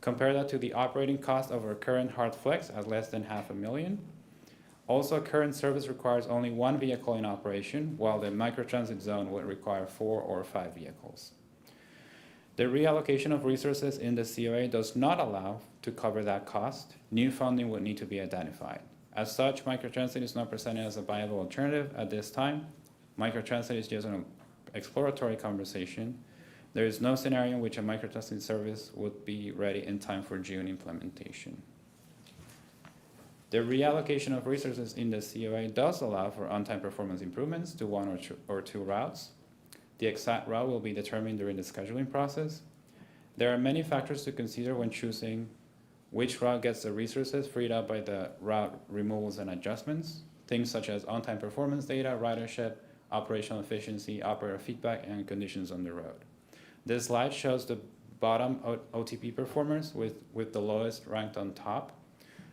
Compare that to the operating cost of our current HART Flex at less than $500,000. Also, current service requires only one vehicle in operation, while the microtransit zone would require 4 or 5 vehicles. The reallocation of resources in the COA does not allow to cover that cost. New funding would need to be identified. As such, microtransit is not presented as a viable alternative at this time. Microtransit is just an exploratory conversation. There is no scenario in which a microtransit service would be ready in time for June implementation. The reallocation of resources in the COA does allow for on-time performance improvements to 1 or 2 routes. The exact route will be determined during the scheduling process. There are many factors to consider when choosing which route gets the resources freed up by the route removals and adjustments. Things such as on-time performance data, ridership, operational efficiency, operator feedback, and conditions on the road. This slide shows the bottom OTP performers with the lowest ranked on top.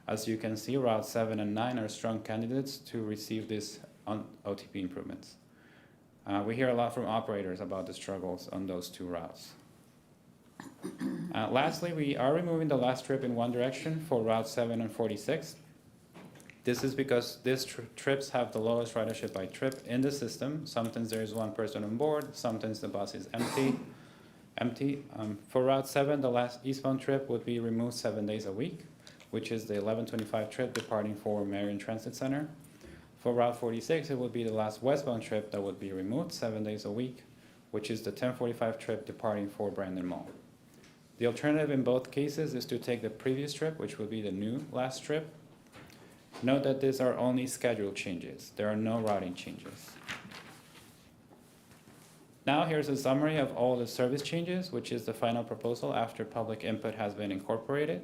As you can see, Route 7 and 9 are strong candidates to receive these OTP improvements. We hear a lot from operators about the struggles on those 2 routes. Lastly, we are removing the last trip in one direction for Route 7 and 46. This is because these trips have the lowest ridership by trip in the system. Sometimes there is 1 person on board, sometimes the bus is empty. For Route 7, the last eastbound trip would be removed 7 days a week, which is the 11:25 trip departing for Marion Transit Center. For Route 46, it would be the last westbound trip that would be removed 7 days a week, which is the 10:45 trip departing for Brandon Mall. The alternative in both cases is to take the previous trip, which would be the new last trip. Note that these are only schedule changes. There are no routing changes. Now here's a summary of all the service changes, which is the final proposal after public input has been incorporated.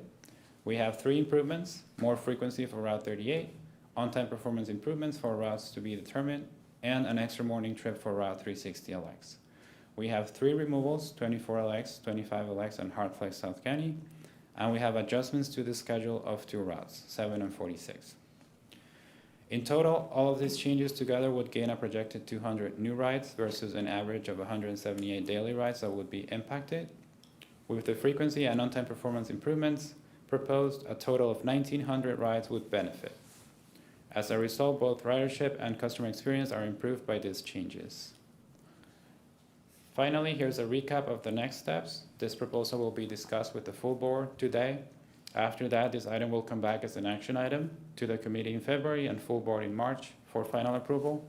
We have 3 improvements: more frequency for Route 38, on-time performance improvements for routes to be determined, and an extra morning trip for Route 360LX. We have 3 removals, 24LX, 25LX, and HART South County, and we have adjustments to the schedule of 2 routes, 7 and 46. In total, all of these changes together would gain a projected 200 new rides versus an average of 178 daily rides that would be impacted. With the frequency and on-time performance improvements proposed, a total of 1,900 rides would benefit. As a result, both ridership and customer experience are improved by these changes. Finally, here's a recap of the next steps. This proposal will be discussed with the full board today. After that, this item will come back as an action item to the committee in February and full board in March for final approval.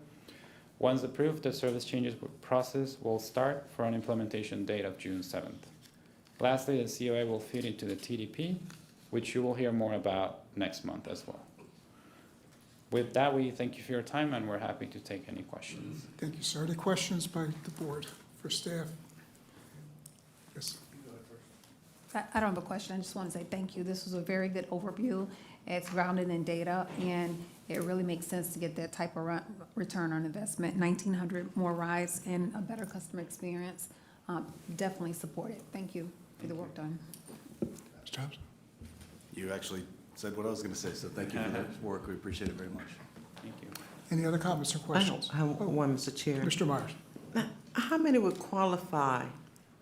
Once approved, the service changes process will start for an implementation date of June 7th. Lastly, the COA will feed into the TDP, which you will hear more about next month as well. With that, we thank you for your time, and we're happy to take any questions. Thank you, sir. Any questions by the board for staff? Yes. I don't have a question. I just want to say thank you. This was a very good overview. It's grounded in data, and it really makes sense to get that type of return on investment. 1,900 more rides and a better customer experience. Definitely support it. Thank you for the work done. Mr. Hobbs? You actually said what I was going to say, so thank you for that work. We appreciate it very much. Thank you. Any other comments or questions? I have one, Mr. Chair. Mr. Myers? Now, how many would qualify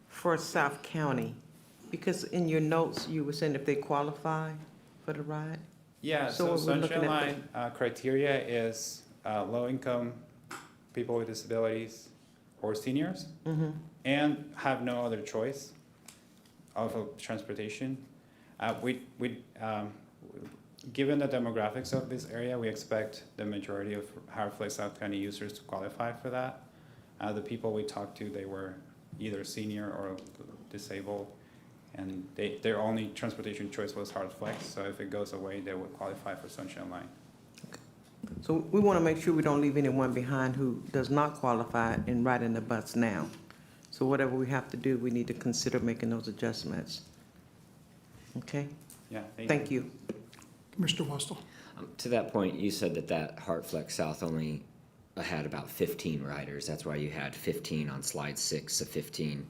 for South County? Because in your notes, you were saying if they qualify for the ride? Yeah, so we're looking Sunshine at Line criteria is low-income people with disabilities or seniors, and have no other choice of transportation. Given the demographics of this area, we expect the majority of HART South County users to qualify for that. The people we talked to, they were either senior or disabled, and their only transportation choice was HART Flex, so if it goes away, they would qualify for Sunshine Line. So we want to make sure we don't leave anyone behind who does not qualify in riding the bus now. So whatever we have to do, we need to consider making those adjustments. Okay? Yeah, Thank you. Mr. Westel? To that point, you said that HeartFlex South only had about 15 riders. That's why you had 15 on slide 6 of 15.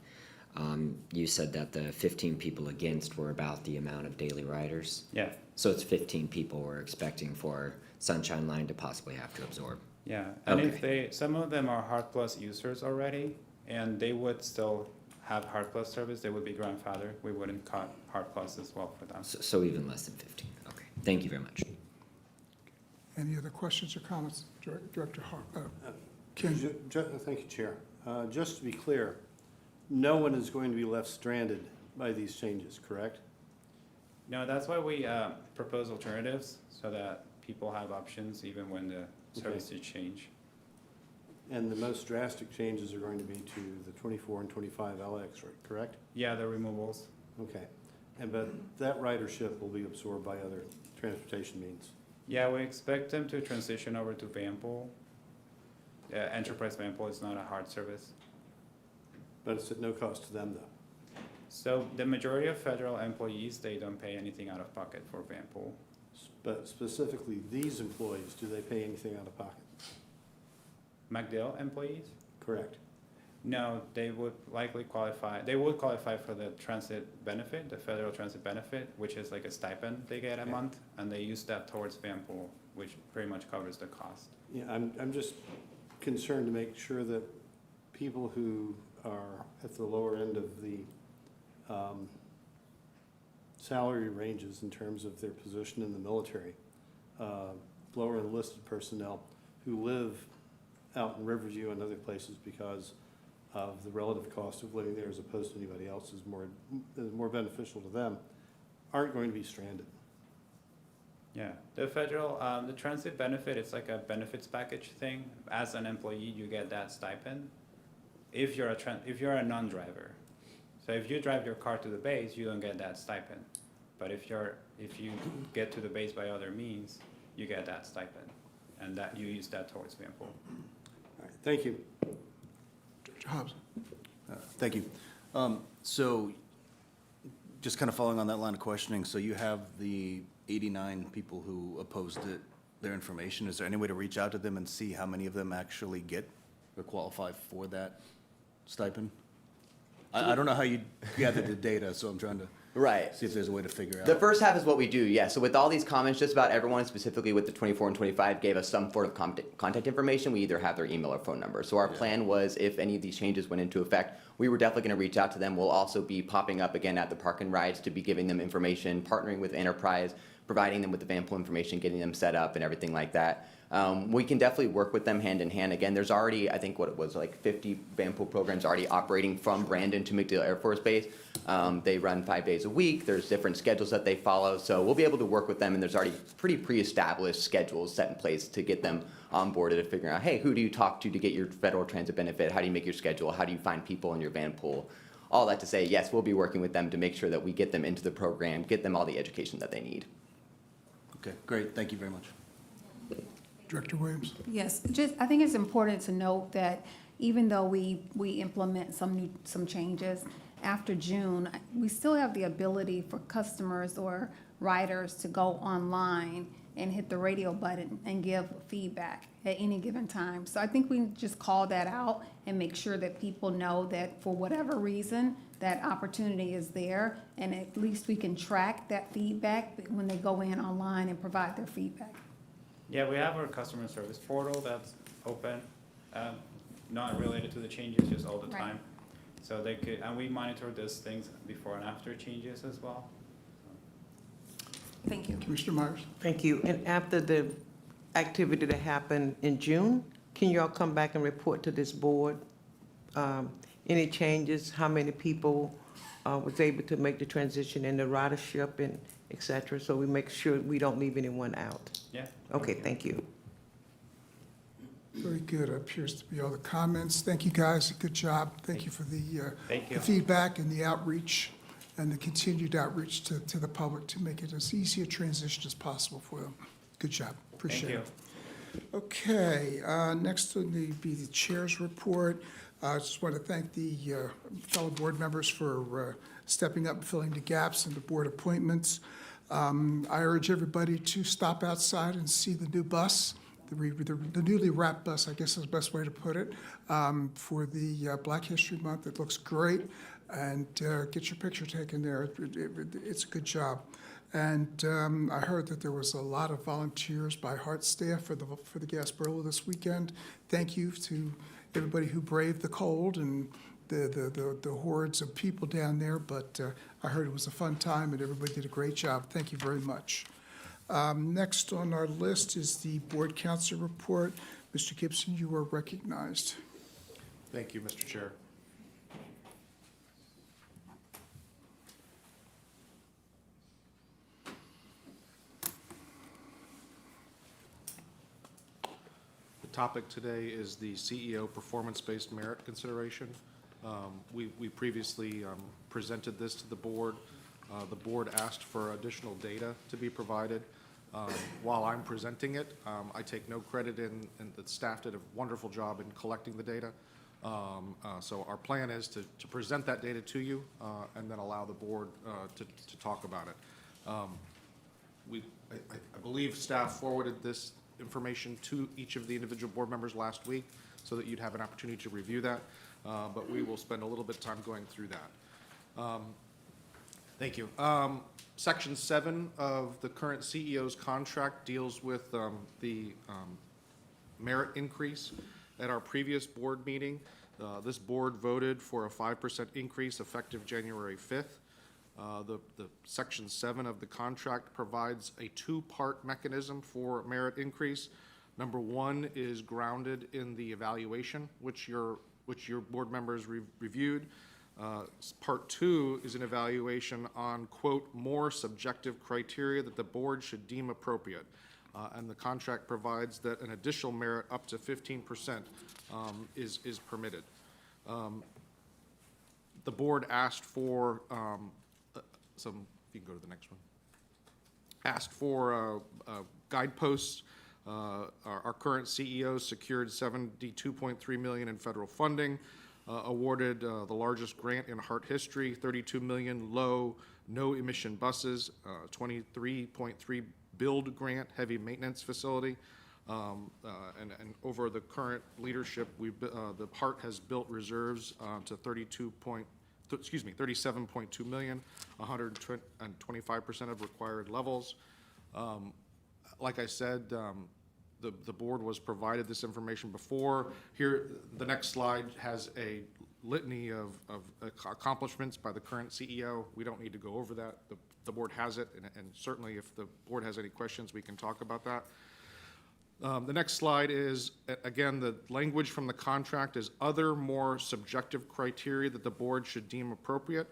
You said that the 15 people against were about the amount of daily riders. Yeah. So it's 15 people we're expecting for Sunshine Line to possibly have to absorb. Yeah, and Okay. if some of them are HART Plus users already, and they would still have HART Plus service, they would be grandfathered. We wouldn't cut HART Plus as well for them. So even less than 15. Okay. Thank you very much. Any other questions or comments? Director King? Thank you, Chair. Just to be clear, no one is going to be left stranded by these changes, correct? No, that's why we propose alternatives, so that people have options even when the services change. And the most drastic changes are going to be to the 24 and 25 LX, correct? Yeah, the removals. Okay. But that ridership will be absorbed by other transportation means. Yeah, we expect them to transition over to Vanpool. Enterprise Vanpool is not a HART service. But it's at no cost to them, though. So the majority of federal employees, they don't pay anything out of pocket for Vanpool. But specifically, these employees, do they pay anything out of pocket? MacDill employees? Correct. No, they would likely qualify, they would qualify for the transit benefit, the federal transit benefit, which is like a stipend they get a month, and they use that towards Vanpool, which pretty much covers the cost. Yeah, I'm just concerned to make sure that people who are at the lower end of the salary ranges in terms of their position in the military, lower enlisted personnel who live out in Riverview and other places because of the relative cost of living there as opposed to anybody else is more beneficial to them, aren't going to be stranded. Yeah, the federal, the transit benefit, it's like a benefits package thing. As an employee, you get that stipend. If you're a non-driver, so if you drive your car to the base, you don't get that stipend. But if you get to the base by other means, you get that stipend, and that you use that towards Vanpool. All right, thank you. Director Hobbs? Thank you. So just kind of following on that line of questioning, so you have the 89 people who opposed it, their information. Is there any way to reach out to them and see how many of them actually get or qualify for that stipend? I don't know how you gather the data, so I'm trying to see if there's a way to figure out. The first half is what we do, yeah. So with all these comments, just about everyone, specifically with the 24 and 25, gave us some sort of contact information. We either have their email or phone number. So our plan was, if any of these changes went into effect, we were definitely going to reach out to them. We'll also be popping up again at the park and rides to be giving them information, partnering with Enterprise, providing them with the Vanpool information, getting them set up and everything like that. We can definitely work with them hand in hand. Again, there's already, I think what it was, like 50 Vanpool programs already operating from Brandon to MacDill Air Force Base. They run 5 days a week. There's different schedules that they follow. So we'll be able to work with them, and there's already pretty pre-established schedules set in place to get them onboarded and figuring out, hey, who do you talk to get your federal transit benefit? How do you make your schedule? How do you find people in your Vanpool? All that to say, yes, we'll be working with them to make sure that we get them into the program, get them all the education that they need. Okay, great. Thank you very much. Director Williams? Yes, I think it's important to note that even though we implement some changes, after June, we still have the ability for customers or riders to go online and hit the radio button and give feedback at any given time. So I think we just call that out and make sure that people know that for whatever reason, that opportunity is there, and at least we can track that feedback when they go in online and provide their feedback. Yeah, we have our customer service portal that's open, not related to the changes, just all the Right. time. So they could, and we monitor those things before and after changes as well. Thank you. Commissioner Myers? Thank you. And after the activity that happened in June, can you all come back and report to this board? Any changes, how many people was able to make the transition in the ridership and et cetera, so we make sure we don't leave anyone out? Yeah. Okay, thank you. Very good. Appears to be all the comments. Thank you, guys. Good job. Thank you for Thank you. the feedback and the outreach and the continued outreach to the public to make it as easy a transition as possible for them. Good job. Appreciate it. Okay, next will be the chair's report. I just want to thank the fellow board members for stepping up and filling the gaps in the board appointments. I urge everybody to stop outside and see the new bus, the newly wrapped bus, I guess is the best way to put it, for the Black History Month. It looks great, and get your picture taken there. It's a good job. And I heard that there was a lot of volunteers by HART staff for the Gasparilla this weekend. Thank you to everybody who braved the cold and the hordes of people down there, but I heard it was a fun time and everybody did a great job. Thank you very much. Next on our list is the board council report. Mr. Gibson, you are recognized. Thank you, Mr. Chair. The topic today is the CEO performance-based merit consideration. We previously presented this to the board. The board asked for additional data to be provided. While I'm presenting it, I take no credit in, and the staff did a wonderful job in collecting the data. So our plan is to present that data to you and then allow the board to talk about it. I believe staff forwarded this information to each of the individual board members last week so that you'd have an opportunity to review that, but we will spend a little bit of time going through that. Thank you. Section 7 of the current CEO's contract deals with the merit increase. At our previous board meeting, this board voted for a 5% increase effective January 5th. The Section 7 of the contract provides a two-part mechanism for merit increase. Number one is grounded in the evaluation, which your board members reviewed. Part two is an evaluation on, quote, more subjective criteria that the board should deem appropriate. And the contract provides that an additional merit up to 15% is permitted. The board asked for if you can go to the next one, asked for guideposts. Our current CEO secured $72.3 million in federal funding, awarded the largest grant in HART history, $32 million low, no emission buses, $23.3 build grant, heavy maintenance facility. And over the current leadership, the HART has built reserves to 37.2 million, 125% of required levels. Like I said, the board was provided this information before. Here, the next slide has a litany of accomplishments by the current CEO. We don't need to go over that. The board has it, and certainly if the board has any questions, we can talk about that. The next slide is, again, the language from the contract is other more subjective criteria that the board should deem appropriate.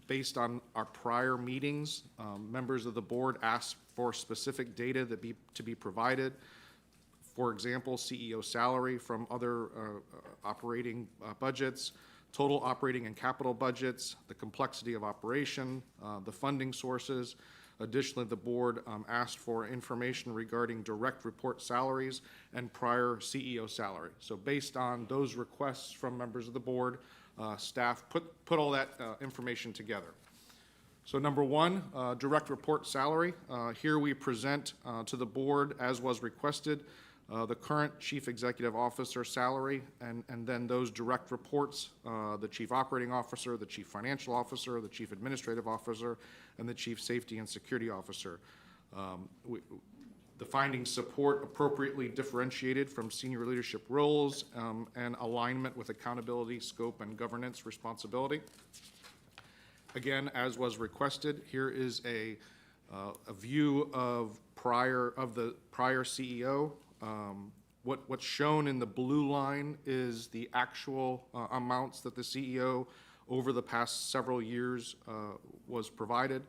Based on our prior meetings, members of the board asked for specific data to be provided. For example, CEO salary from other operating budgets, total operating and capital budgets, the complexity of operation, the funding sources. Additionally, the board asked for information regarding direct report salaries and prior CEO salary. So based on those requests from members of the board, staff put all that information together. So number one, direct report salary. Here we present to the board, as was requested, the current chief executive officer salary, and then those direct reports, the chief operating officer, the chief financial officer, the chief administrative officer, and the chief safety and security officer. The findings support appropriately differentiated from senior leadership roles and alignment with accountability, scope, and governance responsibility. Again, as was requested, here is a view of the prior CEO. What's shown in the blue line is the actual amounts that the CEO over the past several years was provided.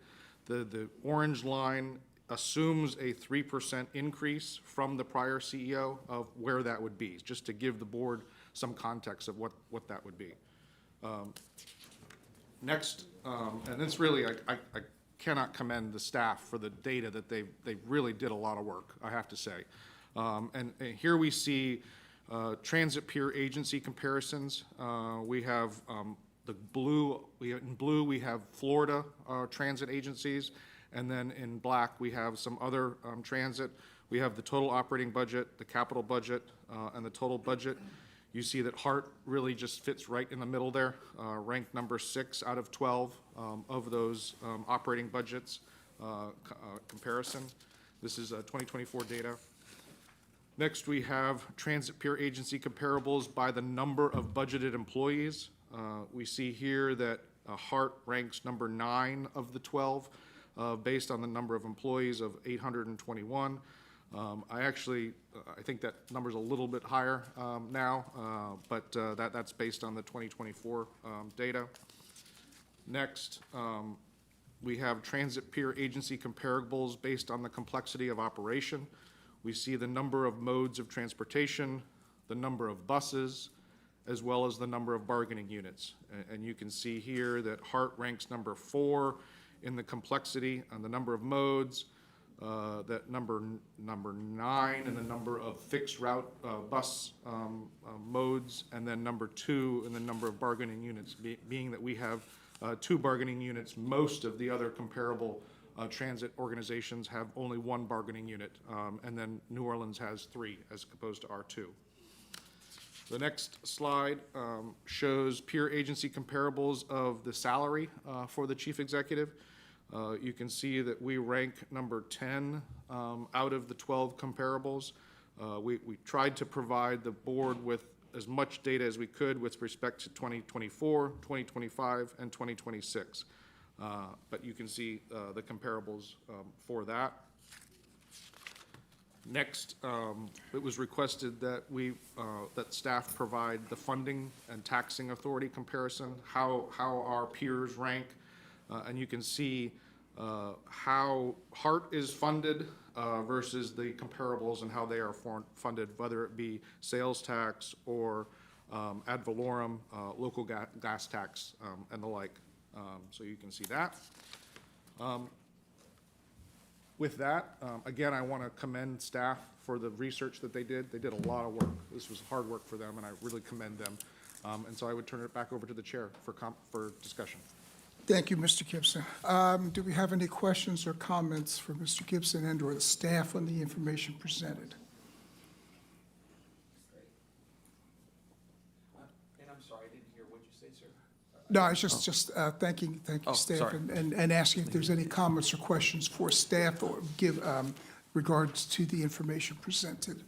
The orange line assumes a 3% increase from the prior CEO of where that would be, just to give the board some context of what that would be. Next, and this really, I cannot commend the staff for the data that they really did a lot of work, I have to say. And here we see transit peer agency comparisons. We have in blue we have Florida transit agencies, and then in black we have some other transit. We have the total operating budget, the capital budget, and the total budget. You see that HART really just fits right in the middle there, ranked number 6 out of 12 of those operating budgets comparison. This is 2024 data. Next, we have transit peer agency comparables by the number of budgeted employees. We see here that HART ranks number 9 of the 12 based on the number of employees of 821. I think that number's a little bit higher now, but that's based on the 2024 data. Next, we have transit peer agency comparables based on the complexity of operation. We see the number of modes of transportation, the number of buses, as well as the number of bargaining units. And you can see here that HART ranks number 4 in the complexity on the number of modes, that number 9 in the number of fixed route bus modes, and then number 2 in the number of bargaining units, being that we have 2 bargaining units. Most of the other comparable transit organizations have only 1 bargaining unit, and then New Orleans has 3 as opposed to our 2. The next slide shows peer agency comparables of the salary for the chief executive. You can see that we rank number 10 out of the 12 comparables. We tried to provide the board with as much data as we could with respect to 2024, 2025, and 2026. But you can see the comparables for that. Next, it was requested that that staff provide the funding and taxing authority comparison, how our peers rank, and you can see how HART is funded versus the comparables and how they are funded, whether it be sales tax or ad valorem, local gas tax, and the like. So you can see that. With that, again, I want to commend staff for the research that they did. They did a lot of work. This was hard work for them, and I really commend them. And so I would turn it back over to the chair for discussion. Thank you, Mr. Gibson. Do we have any questions or comments for Mr. Gibson and/or the staff on the information presented? And I'm sorry, I didn't hear what you say, sir. No, I was just thanking staff sorry. and asking if there's any comments or questions for staff or give regards to the information presented.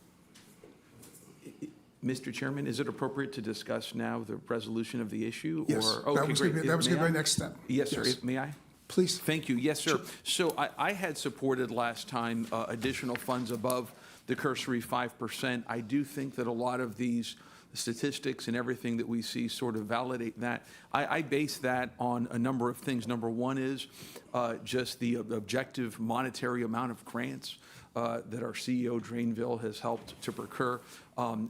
Mr. Chairman, is it appropriate to discuss now the resolution of the issue? Yes, Or, that okay, was great. gonna be May my I? next step. Yes, sir. Yes. May I? Please. Thank you. Yes, sir. So I had supported last time additional funds above the cursory 5%. I do think that a lot of these statistics and everything that we see sort of validate that. I base that on a number of things. Number one is just the objective monetary amount of grants that our CEO, Drainville, has helped to procure.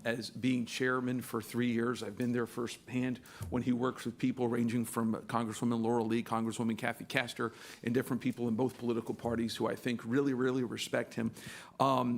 As being chairman for 3 years, I've been there firsthand when he works with people ranging from Congresswoman Laura Lee, Congresswoman Kathy Castor, and different people in both political parties who I think really, really respect him.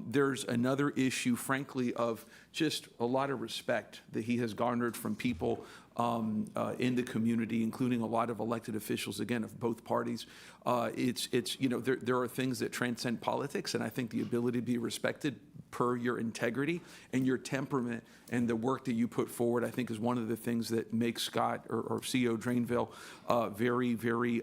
There's another issue, frankly, of just a lot of respect that he has garnered from people in the community, including a lot of elected officials, again, of both parties. There are things that transcend politics, and I think the ability to be respected per your integrity and your temperament and the work that you put forward, I think, is one of the things that makes Scott or CEO Drainville very, very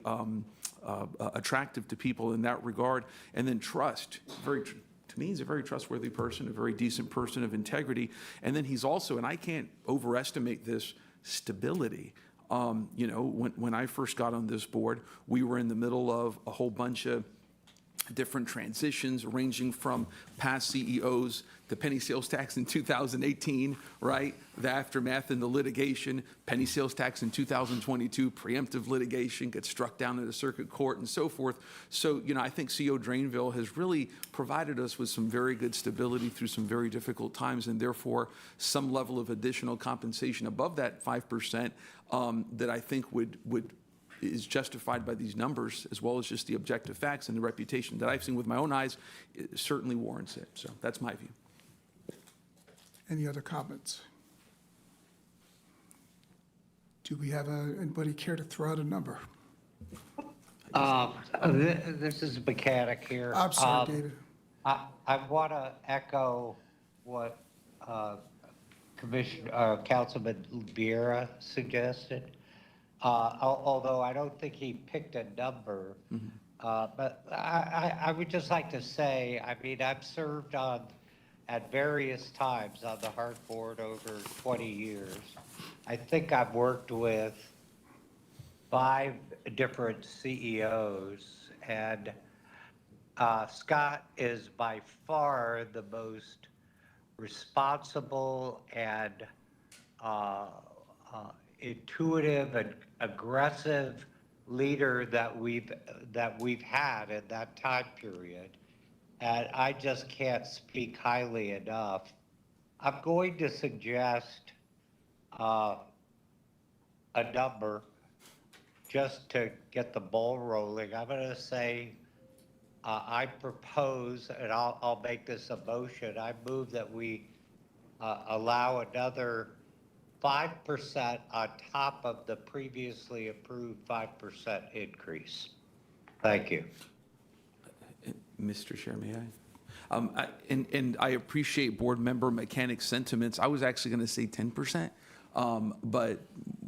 attractive to people in that regard. And then trust, to me, he's a very trustworthy person, a very decent person of integrity. And then he's also, and I can't overestimate this, stability. When I first got on this board, we were in the middle of a whole bunch of different transitions, ranging from past CEOs, the penny sales tax in 2018, right? The aftermath and the litigation, penny sales tax in 2022, preemptive litigation gets struck down at a circuit court and so forth. So, I think CEO Drainville has really provided us with some very good stability through some very difficult times, and therefore some level of additional compensation above that 5% that I think is justified by these numbers, as well as just the objective facts and the reputation that I've seen with my own eyes, it certainly warrants it. So that's my view. Any other comments? Do we have anybody care to throw out a number? This is a mechanic here. I'm sorry, David. I want to echo what Councilman Vieira suggested. Although I don't think he picked a number, but I would just like to say, I've served at various times on the HART board over 20 years. I think I've worked with 5 different CEOs, and Scott is by far the most responsible and intuitive and aggressive leader that we've had in that time period, and I just can't speak highly enough. I'm going to suggest a number just to get the ball rolling. I'm going to say I propose, and I'll make this a motion. I move that we allow another 5% on top of the previously approved 5% increase. Thank you. Mr. Chair, may I? And I appreciate Board Member Mechanic's sentiments. I was actually going to say 10%, but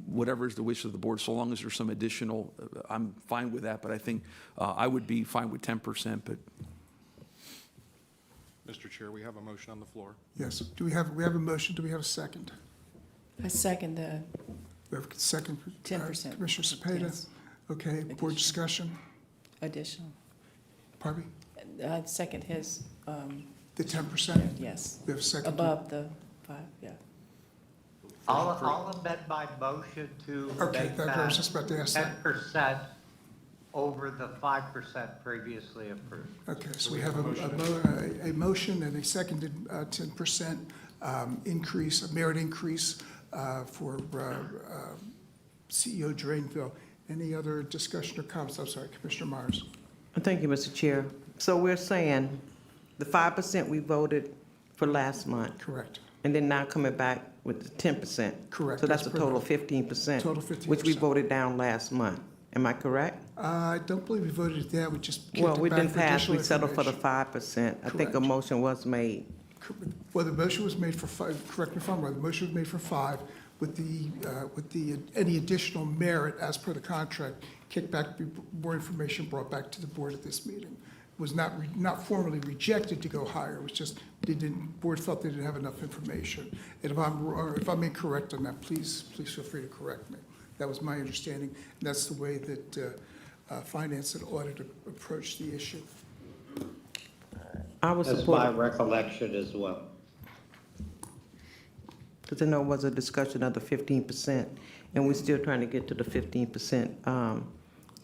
whatever is the wish of the board, so long as there's some additional, I'm fine with that. But I think I would be fine with 10%. But Mr. Chair, we have a motion on the floor. Yes. Do we have a motion? Do we have a second? I second the We have a second. 10%. Commissioner Cepeda? Yes. Okay, board discussion? additional. Pardon me? I'd second his, The 10%? yes, We have a second. above the 5, yeah. I'll amend my motion to Okay, make I was just about to ask that. 10% over the 5% previously approved. Okay, so we have a motion and a seconded 10% increase, a merit increase for CEO Drainville. Any other discussion or comments? I'm sorry, Commissioner Myers. Thank you, Mr. Chair. So we're saying the 5% we voted for last month. Correct. And then now coming back with the 10%. Correct. So that's a That's total of perfect. 15%. Total 15%. Which we voted down last month. Am I correct? I don't believe we voted it down, we just kicked Well, it we back didn't for pass, additional we settled for the information. 5%. I think a Correct. motion was made. Well, the motion was made for 5, correct me if I'm wrong, the motion was made for 5 with any additional merit as per the contract, kicked back, more information brought back to the board at this meeting. It was not formally rejected to go higher, it was just, board felt they didn't have enough information. And if I'm incorrect on that, please feel free to correct me. That was my understanding, and that's the way that finance and audit approached the issue. I would That's support my it. recollection as well. Because I know it was a discussion of the 15%, and we're still trying to get to the 15%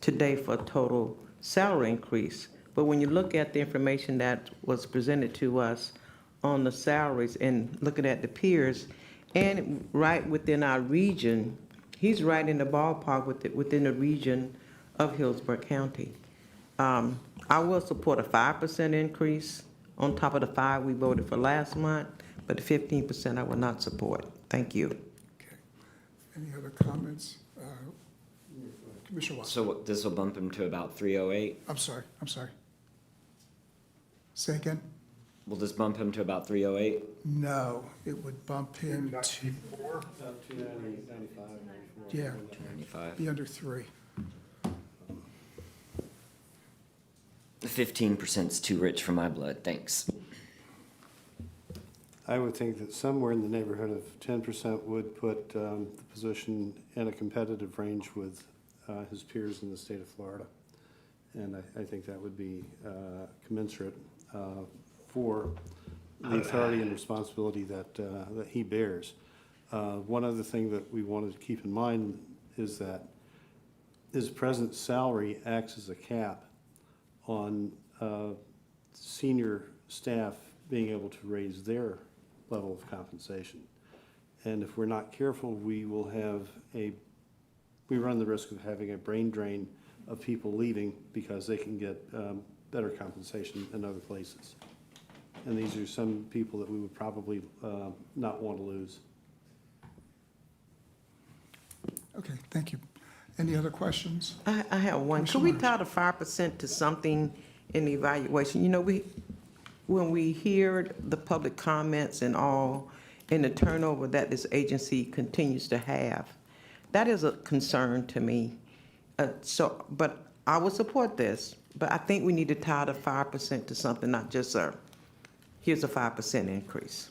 today for a total salary increase. But when you look at the information that was presented to us on the salaries and looking at the peers, and right within our region, he's right in the ballpark within the region of Hillsborough County. I will support a 5% increase on top of the 5 we voted for last month, but the 15% I will not support. Thank you. Any other comments? Commissioner Watson? So this will bump him to about 308? I'm sorry. Say again? Will this bump him to about 308? No, it would bump him to, yeah, 295. be under 3. 15% is too rich for my blood, thanks. I would think that somewhere in the neighborhood of 10% would put the position in a competitive range with his peers in the state of Florida. And I think that would be commensurate for the authority and responsibility that he bears. One other thing that we wanted to keep in mind is that his present salary acts as a cap on senior staff being able to raise their level of compensation. And if we're not careful, we run the risk of having a brain drain of people leaving because they can get better compensation in other places. And these are some people that we would probably not want to lose. Okay, thank you. Any other questions? I have one. Could we tie the 5% to something in the evaluation? You know, when we hear the public comments and all, and the turnover that this agency continues to have, that is a concern to me. But I would support this, but I think we need to tie the 5% to something, not just here's a 5% increase.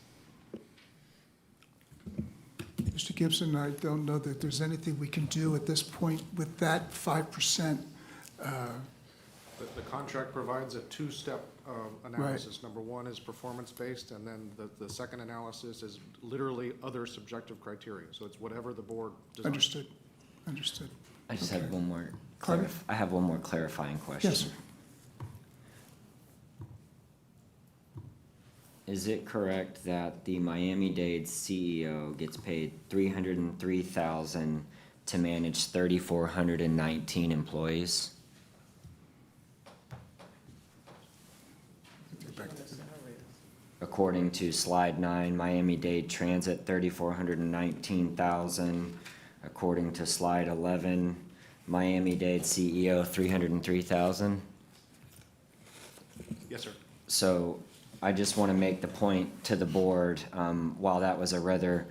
Mr. Gibson, I don't know that there's anything we can do at this point with that 5%. The contract provides a two-step analysis. Number one is performance-based, and then the second analysis is literally other subjective criteria. So it's whatever the board desires. Understood. I just have one more. Pardon? I have one more clarifying question. Yes, sir. Is it correct that the Miami-Dade CEO gets paid $303,000 to manage 3,419 employees? According to slide 9, Miami-Dade Transit, $3,419,000. According to slide 11, Miami-Dade CEO, $303,000. Yes, sir. So I just want to make the point to the board, while that was a rather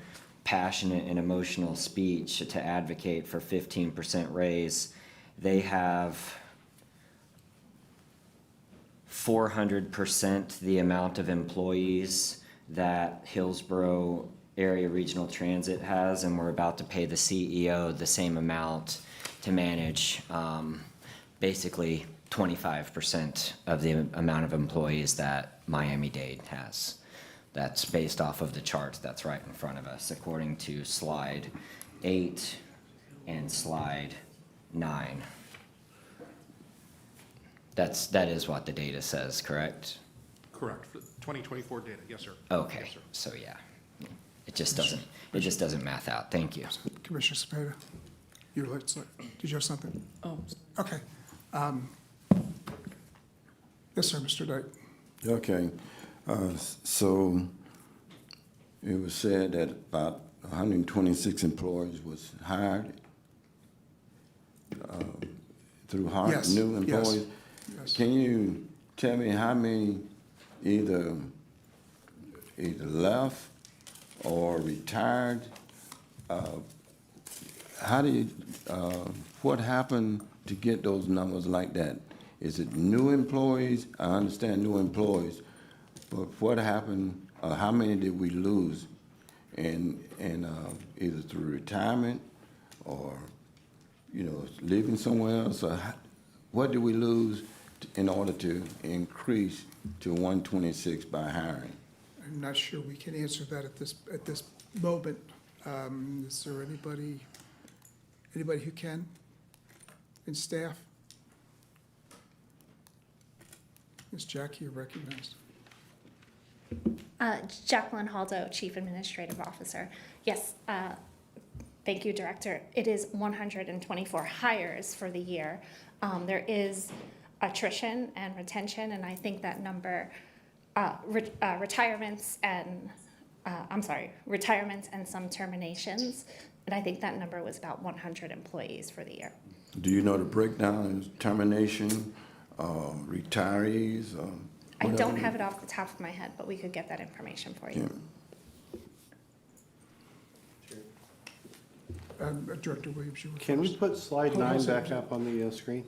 passionate and emotional speech to advocate for 15% raise, they have 400% the amount of employees that Hillsborough Area Regional Transit has, and we're about to pay the CEO the same amount to manage basically 25% of the amount of employees that Miami-Dade has. That's based off of the chart that's right in front of us, according to slide 8 and slide 9. That is what the data says, correct? Correct. 2024 data. Yes, sir. Okay, Yes, sir. so yeah, it just doesn't math out. Thank you. Commissioner Cepeda, did you have something? Oh, Okay. Yes, sir, Mr. Dyke. Okay, so it was said that about 126 employees was hired through HART, Yes, new employees. yes. Can you tell me how many either left or retired? How do you, what happened to get those numbers like that? Is it new employees? I understand new employees, but what happened, how many did we lose in either through retirement or, living somewhere else? Or what did we lose in order to increase to 126 by hiring? I'm not sure we can answer that at this moment. Is there anybody who can in staff? Ms. Jackie, you're recognized. Jacqueline Haldo, Chief Administrative Officer. Yes, thank you, Director. It is 124 hires for the year. There is attrition and retention, and I think that number, retirements and some terminations. And I think that number was about 100 employees for the year. Do you know the breakdown is termination, retirees? I don't have it off the top of my head, but we could get that information for you. Director Williams, you were Can we first. put slide Hold on a 9 second. back up on the screen?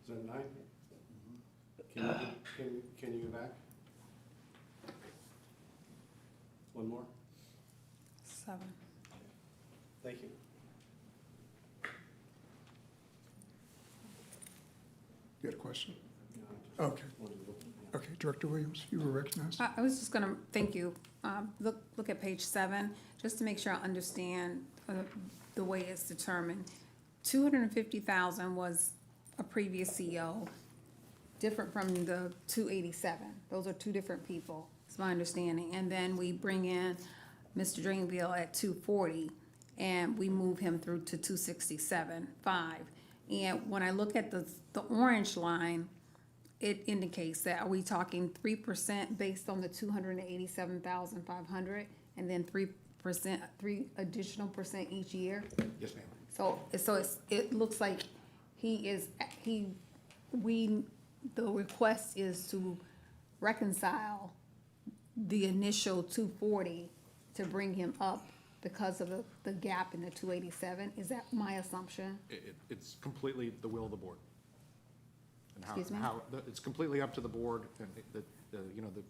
Is that 9? Can you go back? One more? 7. Thank you. You had a question? Okay. Okay, Director Williams, you were recognized. I was just gonna, thank you. Look at page 7, just to make sure I understand the way it's determined. 250,000 was a previous CEO, different from the 287. Those are two different people, is my understanding. And then we bring in Mr. Drainville at 240, and we move him through to 267.5. And when I look at the orange line, it indicates that, are we talking 3% based on the 287,500, and then 3%, 3 additional percent each year? Yes, ma'am. So it looks like the request is to reconcile the initial 240 to bring him up because of the gap in the 287. Is that my assumption? It's completely the will of the board. And Excuse me? It's completely up to the board, and the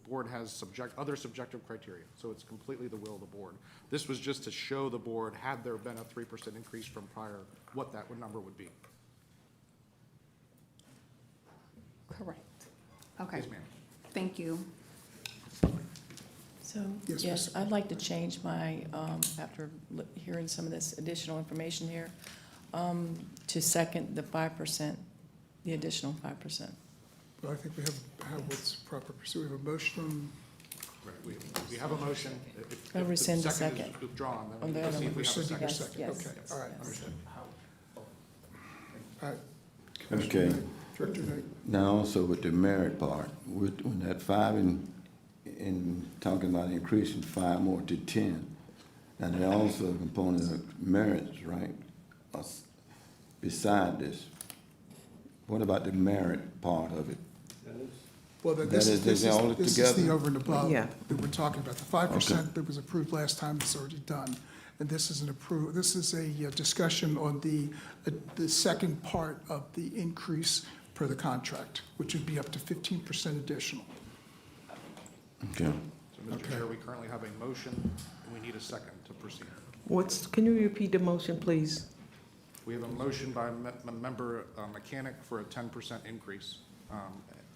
board has other subjective criteria, so it's completely the will of the board. This was just to show the board, had there been a 3% increase from prior, what that number would be. Correct. Okay. Yes, ma'am. Thank you. So, Yes, yes, Ms. I'd like to change my, after hearing some of this additional information here, to second the 5%, the additional 5%. Well, I think we have what's proper pursuit. We have a motion. Right, we have a motion. If I'll the rescind the second second. is withdrawn, then On we the need to other see if one. we have a Rescinding your second. second. Yes, Okay, yes, all right, yes. understood. All right. Okay. Commissioner Knight, Director Knight. Now also with the merit part, when that 5 in talking about increasing 5 more to 10, and there also a component of merits, right? Beside this, what about the merit part of it? Well, That this is is all the together? over and above Yeah. that we're talking about. The 5% that was approved last time is already done. And this is this is a discussion on the second part of the increase per the contract, which would be up to 15% additional. Okay. So, Mr. Chair, we currently have a motion, and we need a second to proceed. Can you repeat the motion, please? We have a motion by Member Mechanic for a 10% increase,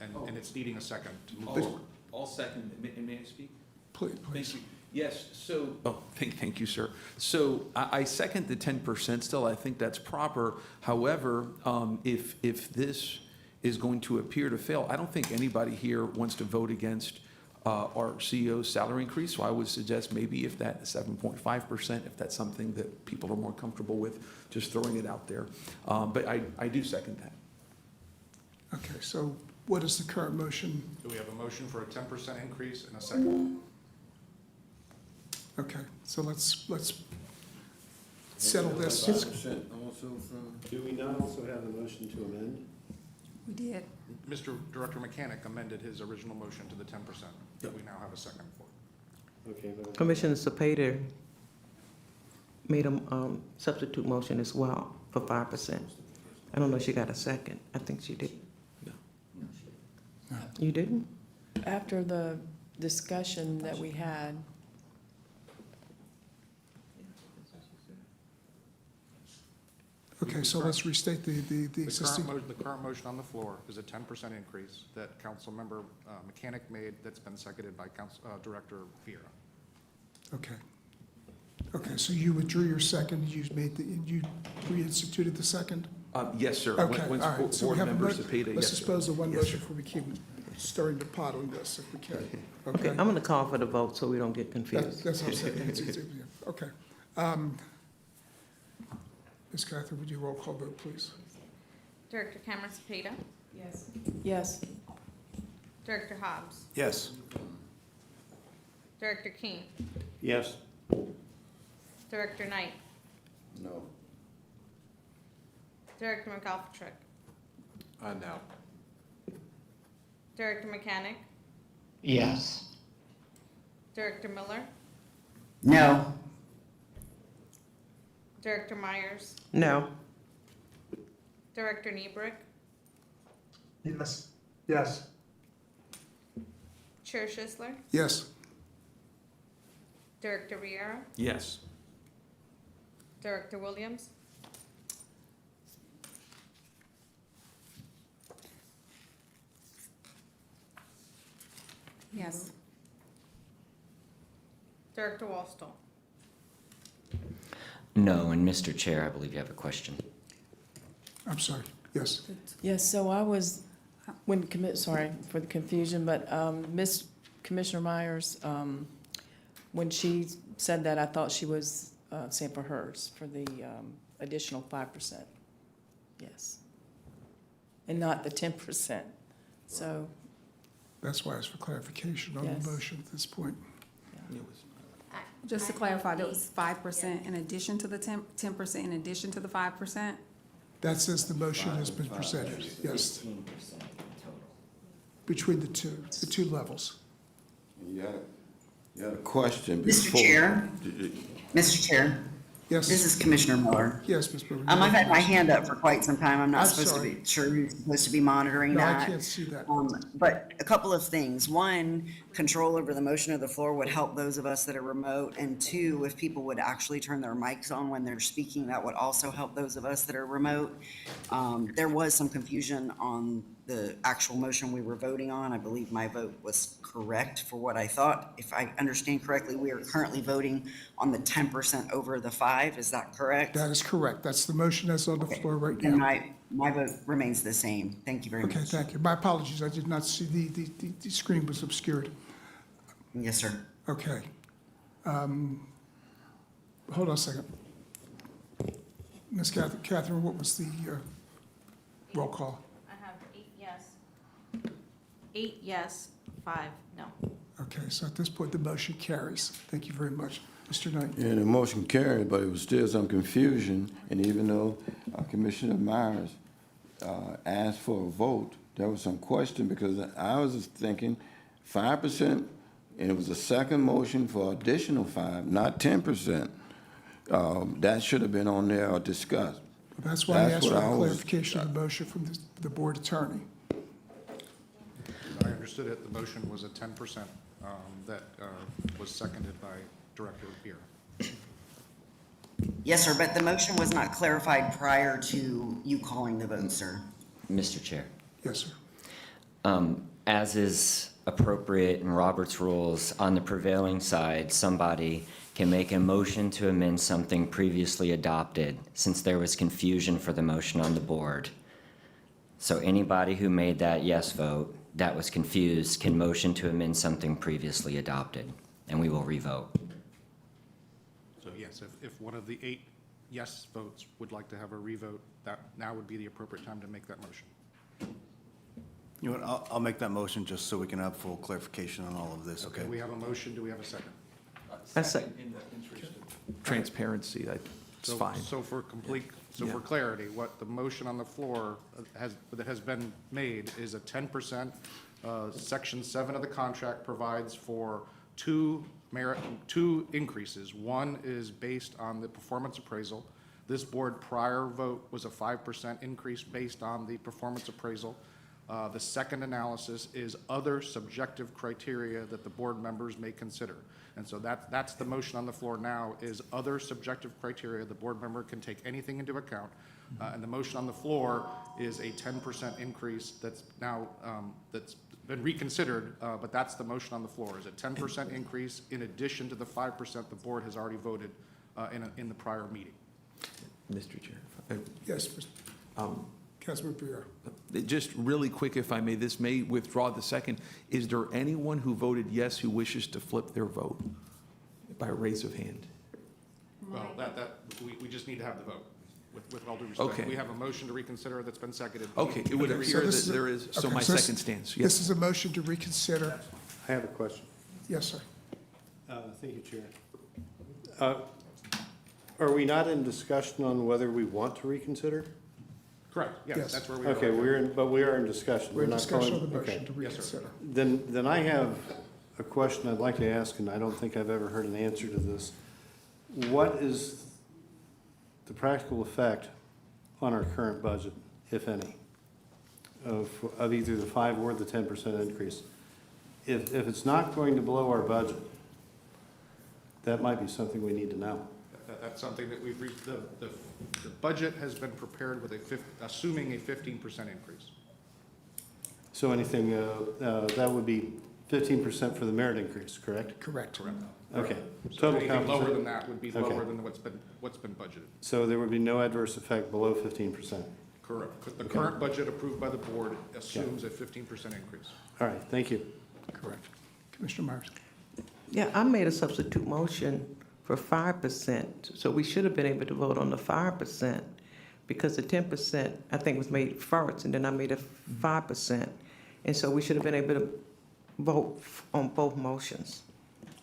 and it's needing a second to move forward. I'll second. May I speak? Please. Thank you. Yes, so, thank you, sir. So I second the 10% still. I think that's proper. However, if this is going to appear to fail, I don't think anybody here wants to vote against our CEO's salary increase. So I would suggest maybe if that 7.5%, if that's something that people are more comfortable with, just throwing it out there. But I do second that. Okay, so what is the current motion? So we have a motion for a 10% increase and a second. Okay, so let's settle this. 5% also from. Do we not also have a motion to amend? We did. Mr. Director Mechanic amended his original motion to the 10% that we now have a second for. Okay. Commissioner Cepeda made a substitute motion as well for 5%. I don't know if she got a second. I think she did. No. You didn't? After the discussion that we had, Okay, so let's restate the existing. The current motion on the floor is a 10% increase that Councilmember Mechanic made that's been seconded by Director Vieira. Okay. Okay, so you withdrew your second, you reinstituted the second? Yes, sir. Okay, Once all right. So we Board have a Member mo- Cepeda, Let's yes, sir. dispose of one Yes, motion sir. before we keep stirring the pot on this, if we can. Okay, Okay? I'm gonna call for the vote so we don't get confused. That's what I'm saying. Okay. Ms. Catherine, would you roll call vote, please? Director Cameron Cepeda, Yes. Yes. Director Hobbs, Yes. Director King, Yes. Director Knight, No. Director McAlpatrick, No. Director Mechanic, Yes. Director Miller, No. Director Myers, No. Director Niebrick, Yes. Yes. Chair Schisler, Yes. Director Riera, Yes. Director Williams, Yes. Director Wostel. No, and Mr. Chair, I believe you have a question. I'm sorry. Yes. Yes, so I was, sorry for the confusion, but Miss Commissioner Myers, when she said that, I thought she was saying for hers, for the additional 5%. Yes. And not the 10%. So, That's why it's for clarification on Yes. the motion at this point. Just to clarify, that was 5% in addition to the 10% in addition to the 5%? That says the motion has been presented, yes. Between the two levels. You had a question Mr. before. Chair? Mr. Chair, Yes. this is Commissioner Miller. Yes, Ms. Brewer. I've had my hand up for quite some time. I'm not I'm supposed to sorry. be sure who's supposed to be monitoring No, that. I can't see that. But a couple of things. One, control over the motion of the floor would help those of us that are remote. And two, if people would actually turn their mics on when they're speaking, that would also help those of us that are remote. There was some confusion on the actual motion we were voting on. I believe my vote was correct for what I thought. If I understand correctly, we are currently voting on the 10% over the 5. Is that correct? That is correct. That's the motion that's on the Okay. floor right And now. my vote remains the same. Thank you very much. Okay, thank you. My apologies. I did not see, the screen was obscured. Yes, sir. Okay. Hold on a second. Ms. Catherine, what was the roll call? I have 8 yes. 8 yes, 5 no. Okay, so at this point, the motion carries. Thank you very much. Mr. Knight? Yeah, the motion carried, but it was still some confusion, and even though Commissioner Myers asked for a vote, there was some question, because I was just thinking 5%, and it was a second motion for additional 5, not 10%. That should have been on there or discussed. That's why I asked what for a I was- clarification of the motion from the board attorney. I understood it, the motion was a 10% that was seconded by Director Beer. Yes, sir, but the motion was not clarified prior to you calling the vote, sir. Mr. Chair. Yes, sir. As is appropriate in Robert's rules, on the prevailing side, somebody can make a motion to amend something previously adopted, since there was confusion for the motion on the board. So anybody who made that yes vote that was confused can motion to amend something previously adopted, and we will revote. So yes, if one of the 8 yes votes would like to have a revote, that now would be the appropriate time to make that motion. You know what, I'll make that motion just so we can have full clarification on all of this, okay? We have a motion, do we have a second? I second. In the interest of transparency, it's So- fine. So for Yeah. for clarity, what the motion on the floor that has been made is a 10%. Section 7 of the contract provides for two increases. One is based on the performance appraisal. This board prior vote was a 5% increase based on the performance appraisal. The second analysis is other subjective criteria that the board members may consider. And so that's the motion on the floor now, is other subjective criteria. The board member can take anything into account. And the motion on the floor is a 10% increase that's now, that's been reconsidered, but that's the motion on the floor, is a 10% increase in addition to the 5% the board has already voted in the prior meeting. Mr. Chair. Yes, Councilman Briere. Just really quick, if I may, this may withdraw the second. Is there anyone who voted yes who wishes to flip their vote by a raise of hand? Well, we just need to have the vote, with all due respect. Okay. We have a motion to reconsider that's been seconded. Okay, it would appear that there is, so my second stands. This Yes. is a motion to reconsider. I have a question. Yes, sir. Thank you, Chair. Are we not in discussion on whether we want to reconsider? Correct, Yes. yes, that's where we are. Okay, but we are in discussion. We're in not discussion calling- of the motion okay. to Yes, sir. reconsider. Then I have a question I'd like to ask, and I don't think I've ever heard an answer to this. What is the practical effect on our current budget, if any, of either the 5 or the 10% increase? If it's not going to blow our budget, that might be something we need to know. That's something that we've reached, the budget has been prepared with assuming a 15% increase. So anything, that would be 15% for the merit increase, correct? Correct. Okay. So Total anything lower compensation. than that would be Okay. lower than what's been budgeted. So there would be no adverse effect below 15%. Correct. The current budget approved by the board assumes a 15% increase. All right, thank you. Correct. Commissioner Myers. Yeah, I made a substitute motion for 5%, so we should have been able to vote on the 5%, because the 10%, I think, was made first, and then I made a 5%. And so we should have been able to vote on both motions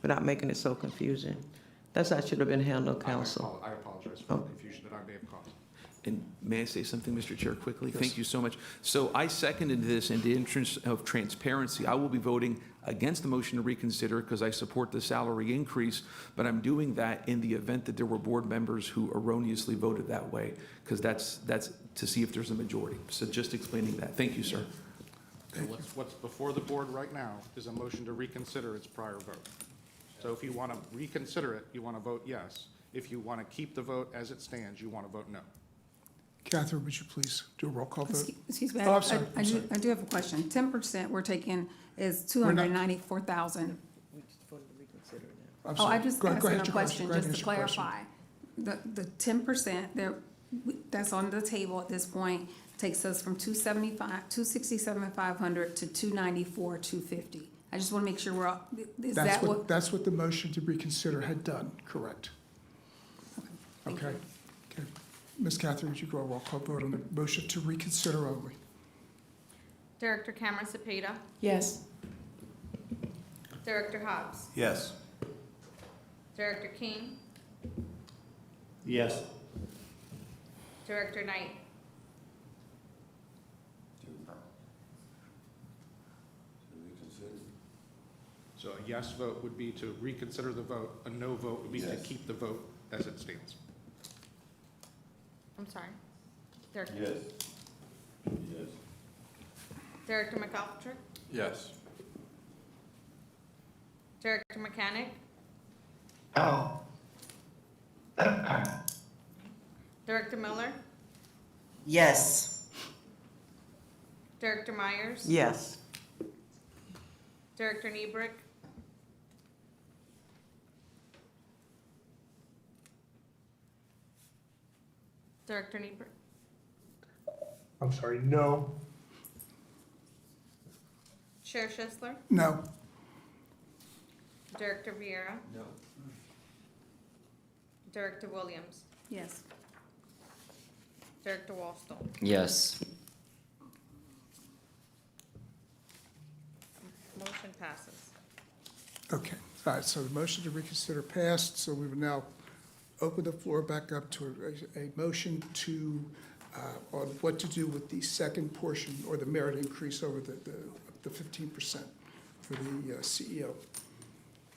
without making it so confusing. That's how it should have been handled, council. I apologize for the confusion that I may have caused. And may I say something, Mr. Chair, quickly? Thank you so much. So I seconded this in the interest of transparency. I will be voting against the motion to reconsider because I support the salary increase, but I'm doing that in the event that there were board members who erroneously voted that way, because that's to see if there's a majority. So just explaining that. Thank you, sir. So what's before the board right now is a motion to reconsider its prior vote. So if you want to reconsider it, you want to vote yes. If you want to keep the vote as it stands, you want to vote no. Catherine, would you please do a roll call vote? Excuse me, Oh, I'm sorry. I do have a question. 10% we're taking is 294,000. We just voted to reconsider now. I'm Oh, I sorry. just Go asked ahead, a your question, Go ahead, just to ask your question. clarify. The 10% that's on the table at this point takes us from 267,500 to 294,250. I just want to make sure we're, is that what? That's what the motion to reconsider had done, correct? Thank Okay. Okay. Ms. Catherine, would you go a roll call vote on the motion to reconsider only? Director Cameron Cepeda, Yes. Director Hobbs, Yes. Director King, Yes. Director Knight, So a yes vote would be to reconsider the vote. A no vote would be to Yes. keep the vote as it stands. I'm sorry. Director, Yes. Director McAlpatrick, Yes. Director Mechanic, No. Director Miller, Yes. Director Myers, Yes. Director Niebrick, Director Niebrick, I'm sorry, no. Chair Schistler, No. Director Vieira, No. Director Williams, Yes. Director Wallstall. Yes. Motion passes. Okay. All right, so the motion to reconsider passed, so we will now open the floor back up to a motion to, on what to do with the second portion or the merit increase over the 15% for the CEO.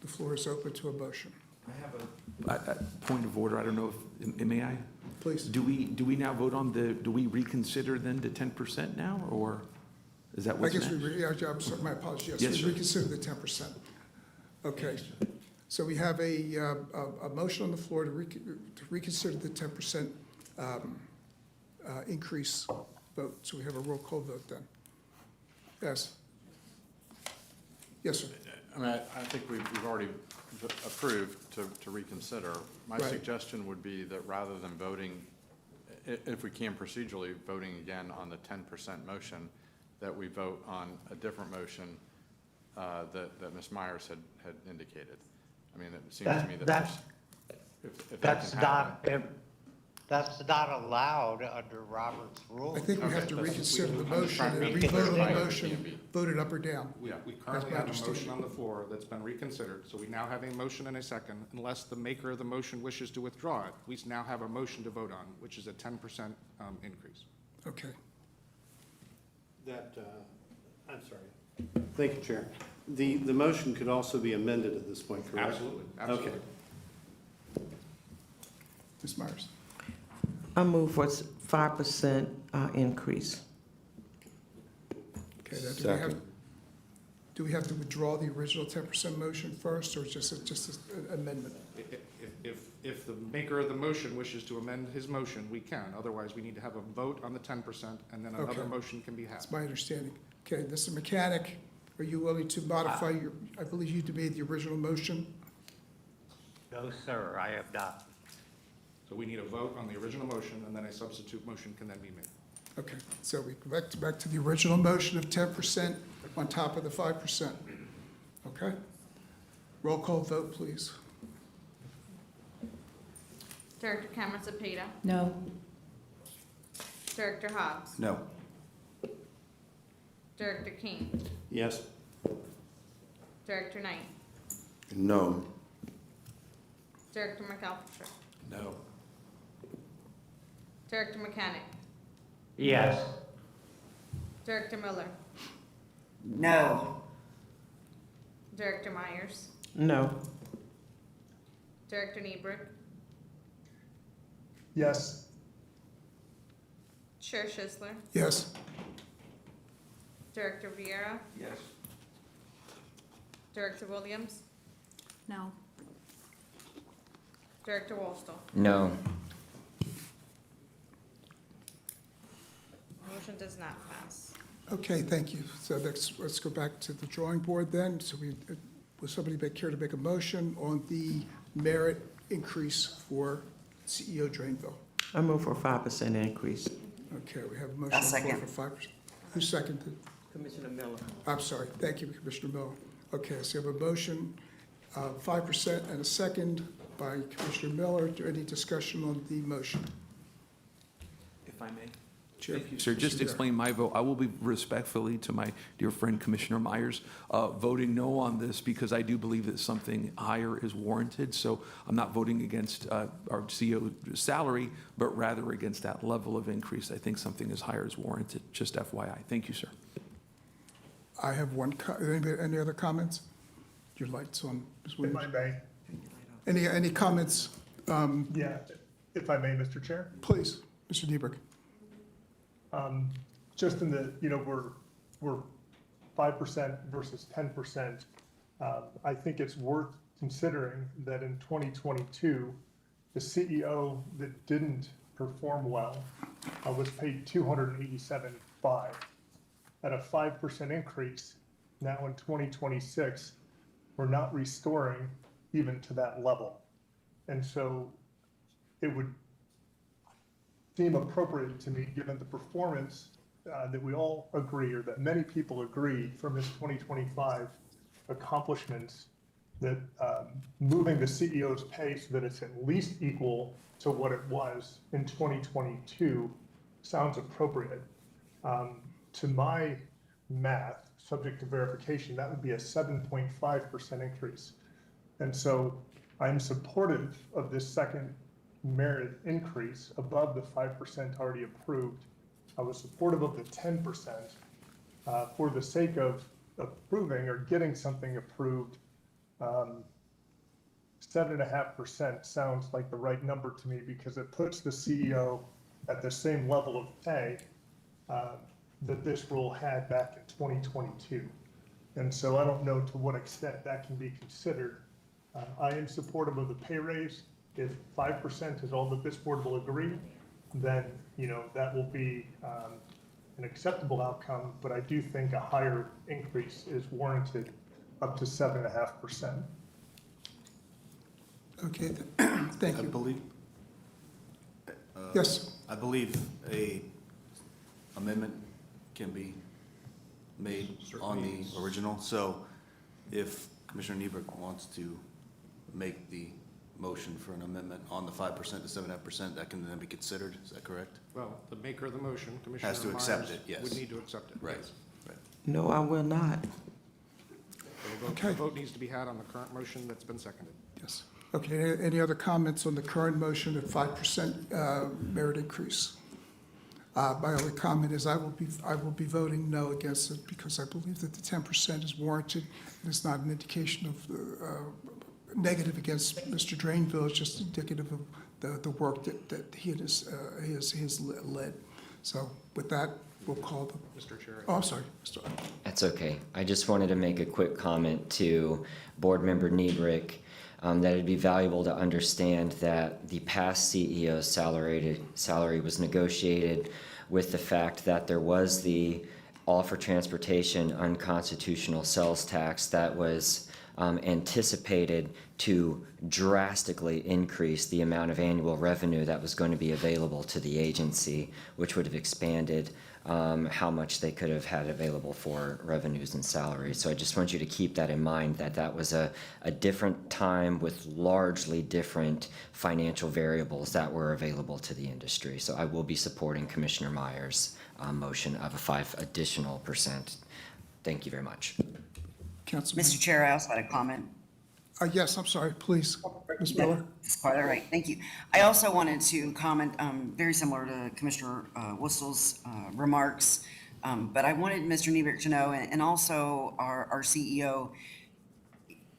The floor is open to a motion. I have a point of order. I don't know if, may I? Please. Do we now vote on do we reconsider then the 10% now, or is that I what's guess next? I'm sorry, my apologies. Yes, Yes, sir. we reconsider the 10%. Okay. So we have a motion on the floor to reconsider the 10% increase vote. So we have a roll call vote then. Yes. Yes, sir. I mean, I think we've already approved to reconsider. My Right. suggestion would be that rather than voting If we can procedurally, voting again on the 10% motion, that we vote on a different motion that Ms. Myers had indicated. I mean, it seems to me that if that can happen. That's not allowed under Robert's rules. I think we have to reconsider the motion and re-vote on the motion, vote it up or down. We That's currently my have a motion understanding. on the floor that's been reconsidered, so we now have a motion and a second. Unless the maker of the motion wishes to withdraw it, we now have a motion to vote on, which is a 10% increase. Okay. I'm sorry. Thank you, Chair. The motion could also be amended at this point, correct? Absolutely, absolutely. Okay. Ms. Myers? I move for 5% increase. Okay, now Second. do we have to withdraw the original 10% motion first, or just an amendment? If the maker of the motion wishes to amend his motion, we can. Otherwise, we need to have a vote on the 10%, and then another Okay. motion can be had. That's my understanding. Okay, Mr. Mechanic, are you willing to modify your, I believe you made the original motion? No, sir, I have not. So we need a vote on the original motion, and then a substitute motion can then be made. Okay, so we go back to the original motion of 10% on top of the 5%. Okay? Roll call vote, please. Director Cameron Cepeda, No. Director Hobbs, No. Director King, Yes. Director Knight, No. Director McAlpatrick, No. Director Mechanic, Yes. Director Miller, No. Director Myers, No. Director Niebrick, Yes. Chair Schisler, Yes? Director Vieira, Yes. Director Williams, No. Director Wallstall. No. Motion does not pass. Okay, thank you. So let's go back to the drawing board then. So would somebody care to make a motion on the merit increase for CEO Drainville? I move for 5% increase. Okay, we have a motion I'll on the floor second. for 5%. Who seconded? Commissioner Miller. I'm sorry. Thank you, Commissioner Miller. Okay, so we have a motion, 5% and a second by Commissioner Miller. Is there any discussion on the motion? If I may. Chair, Thank you, sir. Just Mr. to explain my vote, I will be respectfully to my dear friend Commissioner Myers, voting no on this because I do believe that something higher is warranted. So I'm not voting against our CEO salary, but rather against that level of increase. I think something as higher is warranted, just FYI. Thank you, sir. I have one, any other comments? Your light's on, Ms. If Williams. I may, Any comments? yeah, if I may, Mr. Chair. Please, Mr. Niebrick. Just in the, we're 5% versus 10%. I think it's worth considering that in 2022, the CEO that didn't perform well was paid $287,500. At a 5% increase, now in 2026, we're not restoring even to that level. And so it would seem appropriate to me, given the performance that we all agree, or that many people agree from his 2025 accomplishments, that moving the CEO's pay so that it's at least equal to what it was in 2022 sounds appropriate. To my math, subject to verification, that would be a 7.5% increase. And so I'm supportive of this second merit increase above the 5% already approved. I was supportive of the 10% for the sake of approving or getting something approved. 7.5% sounds like the right number to me because it puts the CEO at the same level of pay that this rule had back in 2022. And so I don't know to what extent that can be considered. I am supportive of the pay raise. If 5% is all that this board will agree, then, that will be an acceptable outcome, but I do think a higher increase is warranted up to 7.5%. Okay, thank I you. believe. Yes, I believe a amendment can be made on the original. So if Commissioner Niebuhr wants to make the motion for an amendment on the 5% to 7.5%, that can then be considered. Is that correct? Well, the maker of the motion, Commissioner Has to accept Myers, it, yes. would need to accept it. Right. yes. Right. No, I will not. So Okay. the vote needs to be had on the current motion that's been seconded. Yes. Okay, any other comments on the current motion of 5% merit increase? My only comment is I will be voting no against it because I believe that the 10% is warranted. And it's not an indication of negative against Mr. Drainville, it's just indicative of the work that he and his led. So with that, we'll call the. Mr. Chair. Oh, I'm sorry, Mr. That's okay. I just wanted to make a quick comment to Board Member Niebrick, that it'd be valuable to understand that the past CEO's salary was negotiated with the fact that there was the all for transportation unconstitutional sales tax that was anticipated to drastically increase the amount of annual revenue that was going to be available to the agency, which would have expanded how much they could have had available for revenues and salaries. So I just want you to keep that in mind, that that was a different time with largely different financial variables that were available to the industry. So I will be supporting Commissioner Myers' motion of a 5% additional. Thank you very much. Councilman. Mr. Chair, I also had a comment. Yes, I'm sorry, please, Ms. Miller. That's quite all right, thank you. I also wanted to comment, very similar to Commissioner Wustel's remarks, but I wanted Mr. Niebuhr to know, and also our CEO,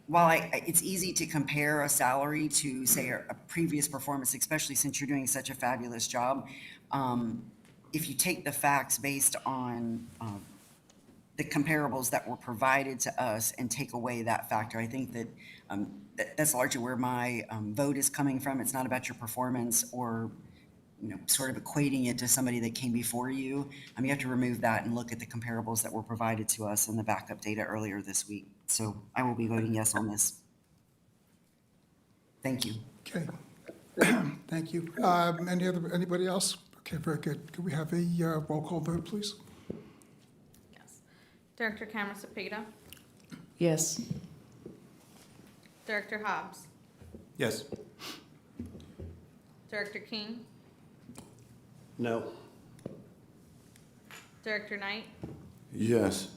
while it's easy to compare a salary to, say, a previous performance, especially since you're doing such a fabulous job, if you take the facts based on the comparables that were provided to us and take away that factor, I think that that's largely where my vote is coming from. It's not about your performance or, sort of equating it to somebody that came before you. You have to remove that and look at the comparables that were provided to us in the backup data earlier this week. So I will be voting yes on this. Thank you. Okay. Thank you. Anybody else? Okay, very good. Could we have a roll call vote, please? Yes. Director Camera Cepeda, Yes. Director Hobbs, Yes. Director King, No. Director Knight, Yes.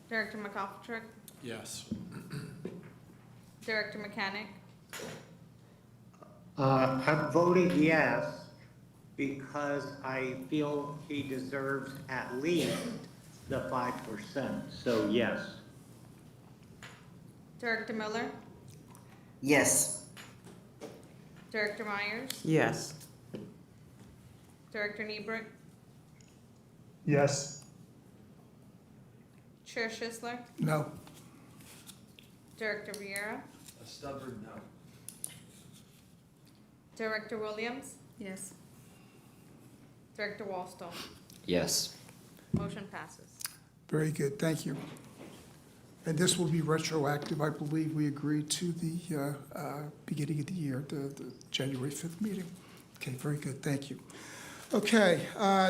Director McCoffertrick, Yes. Director Mechanic, I'm voting yes because I feel he deserves at least the 5%, so yes. Director Miller, Yes. Director Myers, Yes. Director Niebrick, Yes. Chair Schisler, No. Director Vieira, A stubborn no. Director Williams, Yes. Director Wallstall. Yes. Motion passes. Very good, thank you. And this will be retroactive, I believe we agreed to the beginning of the year, the January 5th meeting. Okay, very good, thank you. Okay,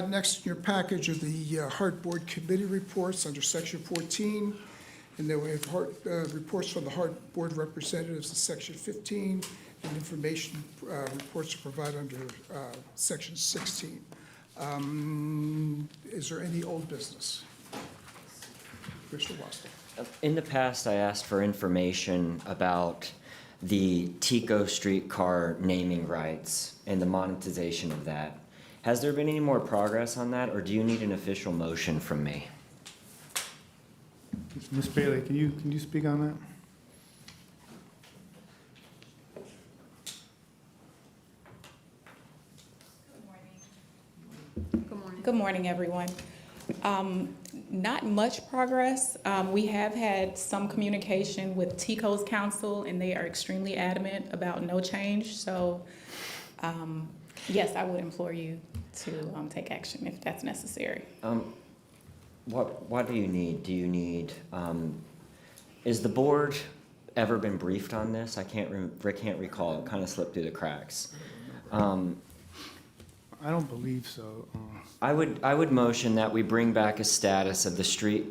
next in your package are the HART Board Committee reports under Section 14. And then we have reports from the HART Board representatives in Section 15, and information reports are provided under Section 16. Is there any old business? Commissioner Wostel. In the past, I asked for information about the Tico streetcar naming rights and the monetization of that. Has there been any more progress on that, or do you need an official motion from me? Ms. Bailey, can you speak on that? Good morning, everyone. Not much progress. We have had some communication with TICO's counsel, and they are extremely adamant about no change. So, yes, I would implore you to take action if that's necessary. What do you need? Do you need, is the board ever been briefed on this? I can't recall. It kind of slipped through the cracks. I don't believe so. I would motion that we bring back a status of the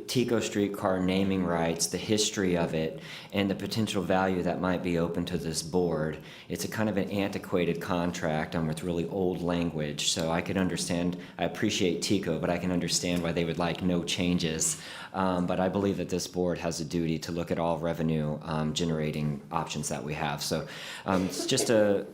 Tico streetcar naming rights, the history of it, and the potential value that might be open to this board. It's a kind of an antiquated contract with really old language, so I could understand, I appreciate Tico, but I can understand why they would like no changes. But I believe that this board has a duty to look at all revenue generating options that we have. So it's just a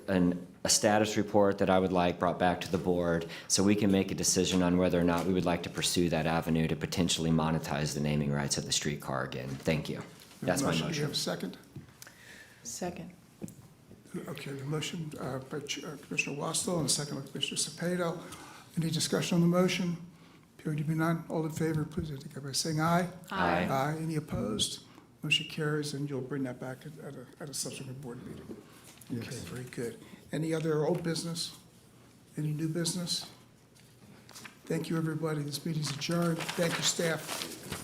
status report that I would like brought back to the board so we can make a decision on whether or not we would like to pursue that avenue to potentially monetize the naming rights of the streetcar again. Thank you. That's my Do you motion. have a second? Second. Okay, the motion by Commissioner Wastel and a second by Commissioner Cepeda. Any discussion on the motion? Appearing to be none. All in favor, please indicate by saying aye. Aye. Aye. Any opposed? Motion carries, and you'll bring that back at a subsequent board meeting. Okay, very good. Any other old business? Any new business? Thank you, everybody. This meeting's adjourned. Thank you, staff.